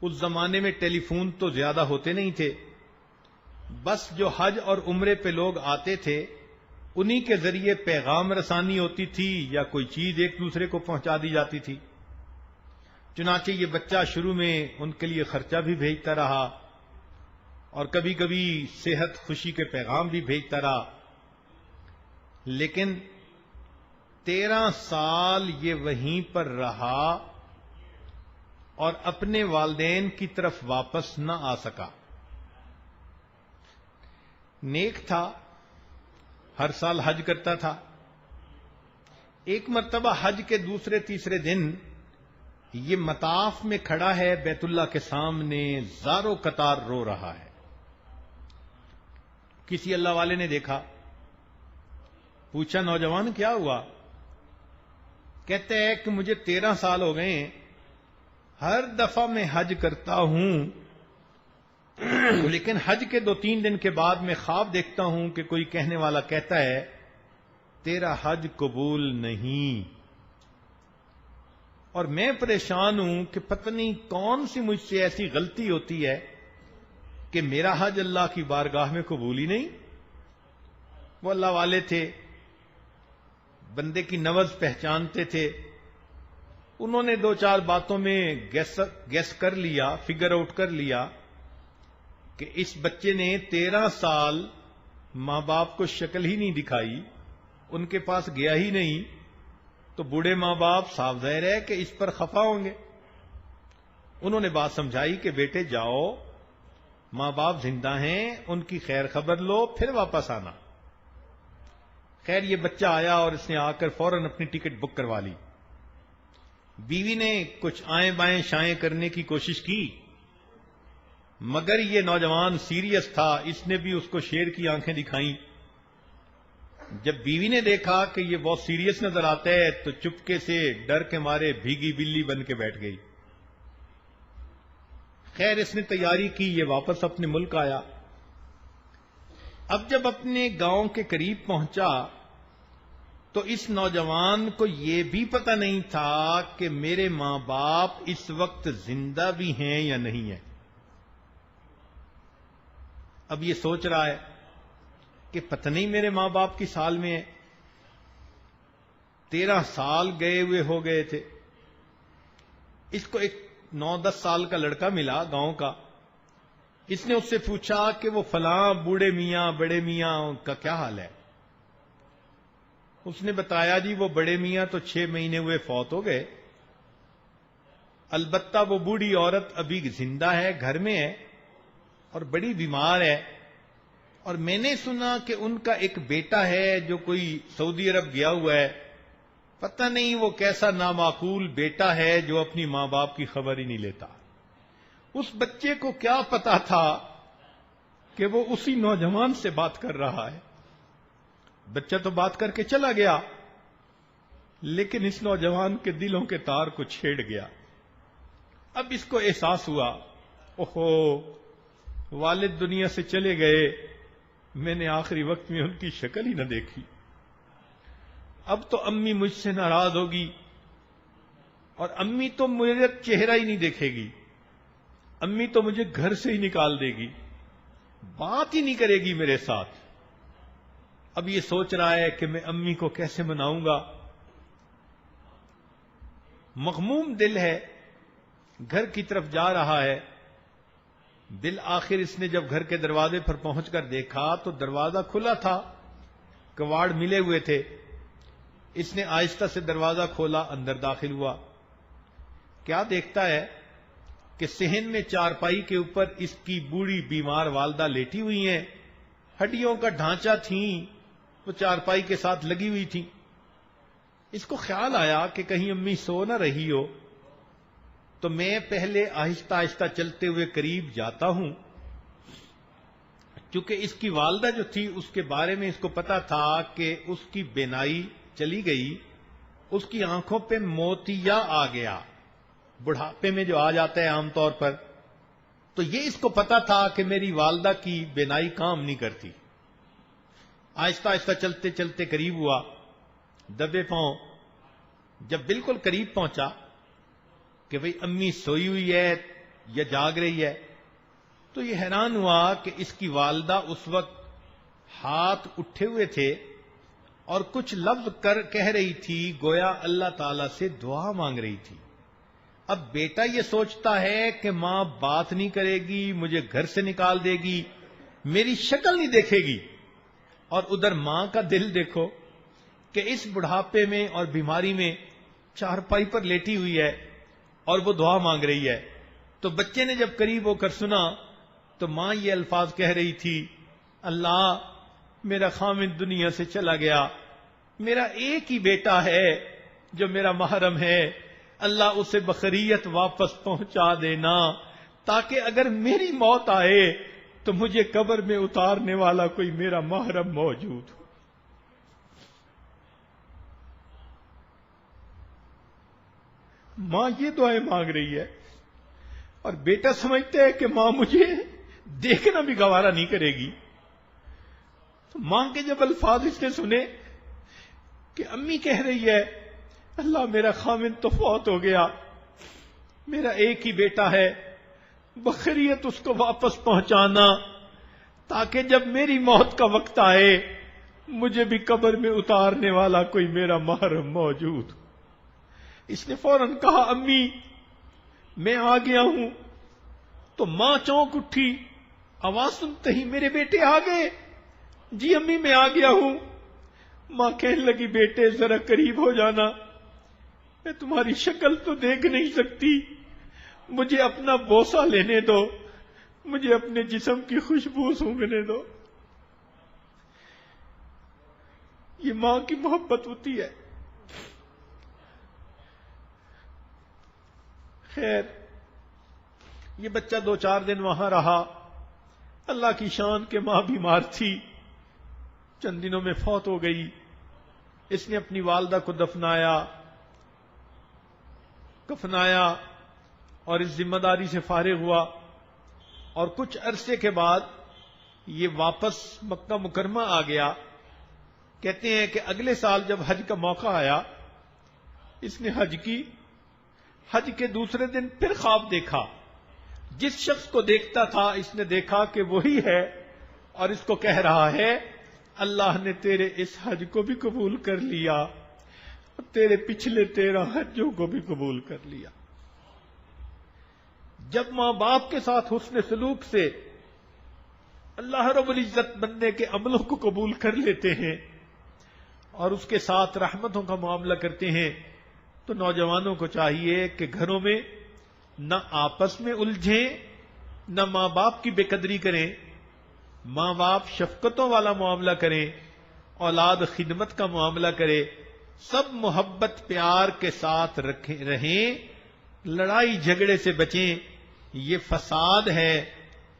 اس زمانے میں ٹیلی فون تو زیادہ ہوتے نہیں تھے. بس جو حج اور عمرے پہ لوگ آتے تھے انہی کے ذریعے پیغام رسانی ہوتی تھی یا کوئی چیز ایک دوسرے کو پہنچا دی جاتی تھی. چنانچہ یہ بچہ شروع میں ان کے لیے خرچہ بھی بھیجتا رہا اور کبھی کبھی صحت خوشی کے پیغام بھی بھیجتا رہا. لیکن 13 سال یہ وہیں پر رہا اور اپنے والدین کی طرف واپس نہ آ سکا. نیک تھا، ہر سال حج کرتا تھا. ایک مرتبہ حج کے دوسرے تیسرے دن یہ مطاف میں کھڑا ہے، بیت اللہ کے سامنے زارو قطار رو رہا ہے. کسی اللہ والے نے دیکھا، پوچھا نوجوان کیا ہوا؟ کہتے ہیں کہ مجھے 13 سال ہو گئے ہیں، ہر دفعہ میں حج کرتا ہوں، لیکن حج کے 2-3 دن کے بعد میں خواب دیکھتا ہوں کہ کوئی کہنے والا کہتا ہے تیرا حج قبول نہیں، اور میں پریشان ہوں کہ پتہ نہیں کون سی مجھ سے ایسی غلطی ہوتی ہے کہ میرا حج اللہ کی بارگاہ میں قبول ہی نہیں. وہ اللہ والے تھے، بندے کی نبض پہچانتے تھے. انہوں نے 2-4 باتوں میں گیس کر لیا، فگر آؤٹ کر لیا کہ اس بچے نے 13 سال ماں باپ کو شکل ہی نہیں دکھائی، ان کے پاس گیا ہی نہیں، تو بوڑھے ماں باپ صاف ظاہر ہے کہ اس پر خفا ہوں گے. انہوں نے بات سمجھائی کہ بیٹے جاؤ، ماں باپ زندہ ہیں، ان کی خیر خبر لو، پھر واپس آنا. خیر یہ بچہ آیا اور اس نے آ کر فوراً اپنی ٹکٹ بک کروا لی. بیوی نے کچھ آئیں بائیں شائیں کرنے کی کوشش کی، مگر یہ نوجوان سیریس تھا، اس نے بھی اس کو شیر کی آنکھیں دکھائیں. جب بیوی نے دیکھا کہ یہ بہت سیریس نظر آتا ہے تو چپکے سے ڈر کے مارے بھیگی بلی بن کے بیٹھ گئی. خیر اس نے تیاری کی, یہ واپس اپنے ملک آیا. اب جب اپنے گاؤں کے قریب پہنچا تو اس نوجوان کو یہ بھی پتہ نہیں تھا کہ میرے ماں باپ اس وقت زندہ بھی ہیں یا نہیں ہیں. اب یہ سوچ رہا ہے کہ پتہ نہیں میرے ماں باپ کی سال میں ہے. 13 سال گئے ہوئے ہو گئے تھے. اس کو ایک 9-10 سال کا لڑکا ملا گاؤں کا. اس نے اس سے پوچھا کہ وہ فلاں بوڑھے میاں بڑے میاں کا کیا حال ہے. اس نے بتایا جی وہ بڑے میاں تو 6 مہینے ہوئے فوت ہو گئے, البتہ وہ بوڑھی عورت ابھی زندہ ہے, گھر میں ہے اور بڑی بیمار ہے. اور میں نے سنا کہ ان کا ایک بیٹا ہے جو کوئی سعودی عرب گیا ہوا ہے. پتہ نہیں وہ کیسا نامعقول بیٹا ہے جو اپنی ماں باپ کی خبر ہی نہیں لیتا. اس بچے کو کیا پتا تھا کہ وہ اسی نوجوان سے بات کر رہا ہے. بچہ تو بات کر کے چلا گیا, لیکن اس نوجوان کے دلوں کے تار کو چھیڑ گیا. اب اس کو احساس ہوا, اوہو والد دنیا سے چلے گئے, میں نے آخری وقت میں ان کی شکل ہی نہ دیکھی. اب تو امی مجھ سے ناراض ہوگی, اور امی تو میرا چہرہ ہی نہیں دیکھے گی, امی تو مجھے گھر سے ہی نکال دے گی, بات ہی نہیں کرے گی میرے ساتھ. اب یہ سوچ رہا ہے کہ میں امی کو کیسے مناؤں گا. مغموم دل ہے, گھر کی طرف جا رہا ہے. بالآخر اس نے جب گھر کے دروازے پر پہنچ کر دیکھا تو دروازہ کھلا تھا, کواڑ ملے ہوئے تھے. اس نے آہستہ سے دروازہ کھولا, اندر داخل ہوا. کیا دیکھتا ہے کہ صحن میں چارپائی کے اوپر اس کی بوڑھی بیمار والدہ لیٹی ہوئی ہیں. ہڈیوں کا ڈھانچہ تھیں, وہ چارپائی کے ساتھ لگی ہوئی تھیں. اس کو خیال آیا کہ کہیں امی سو نہ رہی ہو, تو میں پہلے آہستہ آہستہ چلتے ہوئے قریب جاتا ہوں. چونکہ اس کی والدہ جو تھی اس کے بارے میں اس کو پتا تھا کہ اس کی بینائی چلی گئی, اس کی آنکھوں پہ موتیا آ گیا, بڑھاپے میں جو آ جاتا ہے عام طور پر. تو یہ اس کو پتا تھا کہ میری والدہ کی بینائی کام نہیں کرتی. آہستہ آہستہ چلتے چلتے قریب ہوا, دبے پاؤں. جب بالکل قریب پہنچا کہ بھئی امی سوئی ہوئی ہے یا جاگ رہی ہے, تو یہ حیران ہوا کہ اس کی والدہ اس وقت ہاتھ اٹھے ہوئے تھے اور کچھ لفظ کہہ رہی تھی, گویا اللہ تعالی سے دعا مانگ رہی تھی. اب بیٹا یہ سوچتا ہے کہ ماں بات نہیں کرے گی, مجھے گھر سے نکال دے گی, میری شکل نہیں دیکھے گی. اور ادھر ماں کا دل دیکھو کہ اس بڑھاپے میں اور بیماری میں چارپائی پر لیٹی ہوئی ہے اور وہ دعا مانگ رہی ہے. تو بچے نے جب قریب ہو کر سنا تو ماں یہ الفاظ کہہ رہی تھی, اللہ میرا خامد دنیا سے چلا گیا, میرا ایک ہی بیٹا ہے جو میرا محرم ہے, اللہ اسے بخیریت واپس پہنچا دینا, تاکہ اگر میری موت آئے تو مجھے قبر میں اتارنے والا کوئی میرا محرم موجود ہو. ماں یہ دعائیں مانگ رہی ہے اور بیٹا سمجھتا ہے کہ ماں مجھے دیکھنا بھی گوارا نہیں کرے گی. تو ماں کے جب الفاظ اس نے سنے کہ امی کہہ رہی ہے اللہ میرا خامن تو فوت ہو گیا, میرا ایک ہی بیٹا ہے, بخیریت اس کو واپس پہنچانا تاکہ جب میری موت کا وقت آئے مجھے بھی قبر میں اتارنے والا کوئی میرا محرم موجود. اس نے فوراً کہا امی میں آ گیا ہوں. تو ماں چونک اٹھی, آواز سنتے ہی میرے بیٹے آ گئے. جی امی میں آ گیا ہوں. ماں کہنے لگی بیٹے ذرا قریب ہو جانا, میں تمہاری شکل تو دیکھ نہیں سکتی, مجھے اپنا بوسہ لینے دو, مجھے اپنے جسم کی خوشبو سونگھنے دو. یہ ماں کی محبت ہوتی ہے. خیر یہ بچہ 2-4 دن وہاں رہا. اللہ کی شان کہ ماں بیمار تھی, چند دنوں میں فوت ہو گئی. اس نے اپنی والدہ کو کفنایا اور اس ذمہ داری سے فارغ ہوا. اور کچھ عرصے کے بعد یہ واپس مکہ مکرمہ آ گیا. کہتے ہیں کہ اگلے سال جب حج کا موقع آیا اس نے حج کی. حج کے دوسرے دن پھر خواب دیکھا. جس شخص کو دیکھتا تھا اس نے دیکھا کہ وہی ہے اور اس کو کہہ رہا ہے اللہ نے تیرے اس حج کو بھی قبول کر لیا اور تیرے پچھلے 13 حجوں کو بھی قبول کر لیا. جب ماں باپ کے ساتھ حسن سلوک سے اللہ رب العزت بندے کے عملوں کو قبول کر لیتے ہیں اور اس کے ساتھ رحمتوں کا معاملہ کرتے ہیں تو نوجوانوں کو چاہیے کہ گھروں میں نہ آپس میں الجھیں، نہ ماں باپ کی بے قدری کریں. ماں باپ شفقتوں والا معاملہ کریں، اولاد خدمت کا معاملہ کرے. سب محبت پیار کے ساتھ رہیں، لڑائی جھگڑے سے بچیں. یہ فساد ہے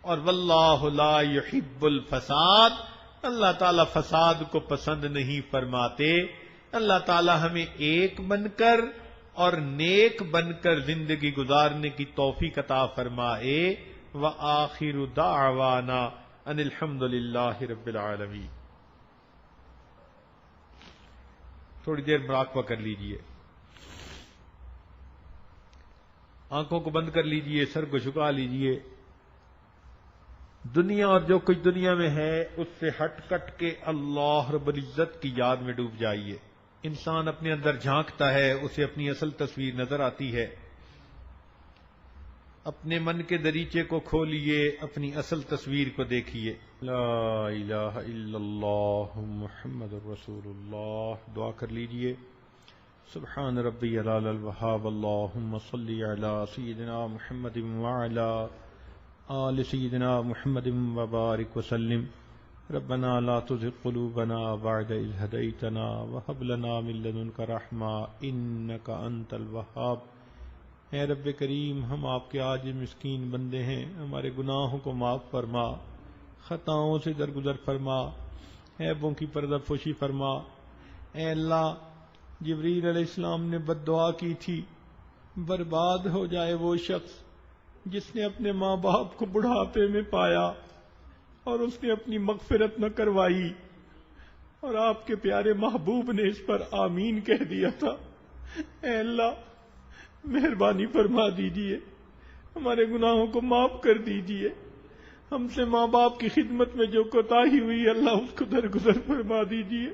اور واللہ لا یحب الفساد. اللہ تعالی فساد کو پسند نہیں فرماتے. اللہ تعالی ہمیں ایک بن کر اور نیک بن کر زندگی گزارنے کی توفیق عطا فرمائے. وآخر دعوانا ان الحمد للہ رب العالمین. تھوڑی دیر مراقبہ کر لیجئے، آنکھوں کو بند کر لیجئے، سر کو جھکا لیجئے. دنیا اور جو کچھ دنیا میں ہے اس سے ہٹ کٹ کے اللہ رب العزت کی یاد میں ڈوب جائیے. انسان اپنے اندر جھانکتا ہے، اسے اپنی اصل تصویر نظر آتی ہے. اپنے من کے دریچے کو کھولیے، اپنی اصل تصویر کو دیکھیے. لا الہ الا اللہ محمد رسول اللہ. دعا کر لیجئے. سبحان ربی العلی الوہاب. اللہم صلی علی سیدنا محمد وعلی آل سیدنا محمد وبارک وسلم. ربنا لا تزغ قلوبنا بعد اذ ہدیتنا وہب لنا من لدنک رحمہ انک انت الوہاب. اے رب کریم، ہم آپ کے عاجز مسکین بندے ہیں، ہمارے گناہوں کو معاف فرما، خطاؤں سے درگزر فرما، عیبوں کی پردہ پوشی فرما. اے اللہ، جبریل علیہ السلام نے بد دعا کی تھی برباد ہو جائے وہ شخص جس نے اپنے ماں باپ کو بڑھاپے میں پایا اور اس نے اپنی مغفرت نہ کروائی، اور آپ کے پیارے محبوب نے اس پر آمین کہہ دیا تھا. اے اللہ، مہربانی فرما دیجئے، ہمارے گناہوں کو معاف کر دیجئے. ہم سے ماں باپ کی خدمت میں جو کوتاہی ہوئی اللہ اس کو درگزر فرما دیجئے.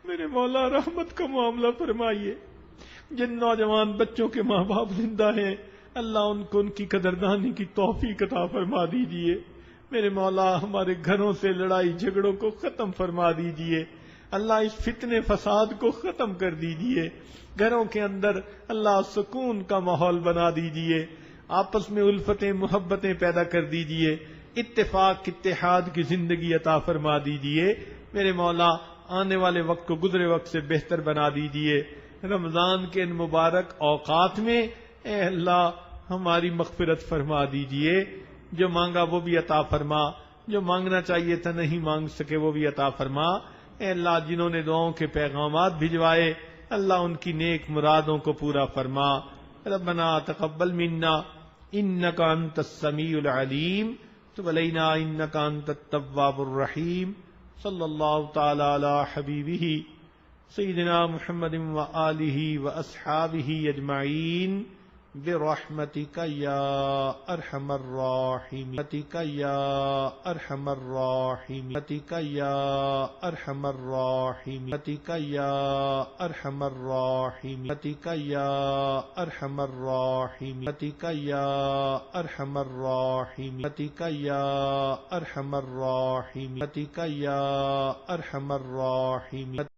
میرے مولا رحمت کا معاملہ فرمائیے. جن نوجوان بچوں کے ماں باپ زندہ ہیں اللہ ان کو ان کی قدردانی کی توفیق عطا فرما دیجئے. میرے مولا ہمارے گھروں سے لڑائی جھگڑوں کو ختم فرما دیجئے. اللہ اس فتنے فساد کو ختم کر دیجئے. گھروں کے اندر اللہ سکون کا ماحول بنا دیجئے. آپس میں الفتیں محبتیں پیدا کر دیجئے. اتفاق اتحاد کی زندگی عطا فرما دیجئے. میرے مولا آنے والے وقت کو گزرے وقت سے بہتر بنا دیجئے. رمضان کے ان مبارک اوقات میں اے اللہ ہماری مغفرت فرما دیجئے. جو مانگا وہ بھی عطا فرما، جو مانگنا چاہیے تھا نہیں مانگ سکے وہ بھی عطا فرما. اے اللہ جنہوں نے دعاؤں کے پیغامات بھجوائے اللہ ان کی نیک مرادوں کو پورا فرما. ربنا تقبل منا انک انت السمیع العلیم تب علینا انک انت التواب الرحیم. صلی اللہ تعالی علی حبیبہ سیدنا محمد وآلہ واصحابہ اجمعین برحمتک یا ارحم الراحمین. برحمتک یا ارحم الراحمین. برحمتک یا ارحم الراحمین. برحمتک یا ارحم الراحمین. برحمتک یا ارحم الراحمین. برحمتک یا ارحم الراحمین. برحمتک یا ارحم الراحمین. برحمتک یا ارحم الراحمین.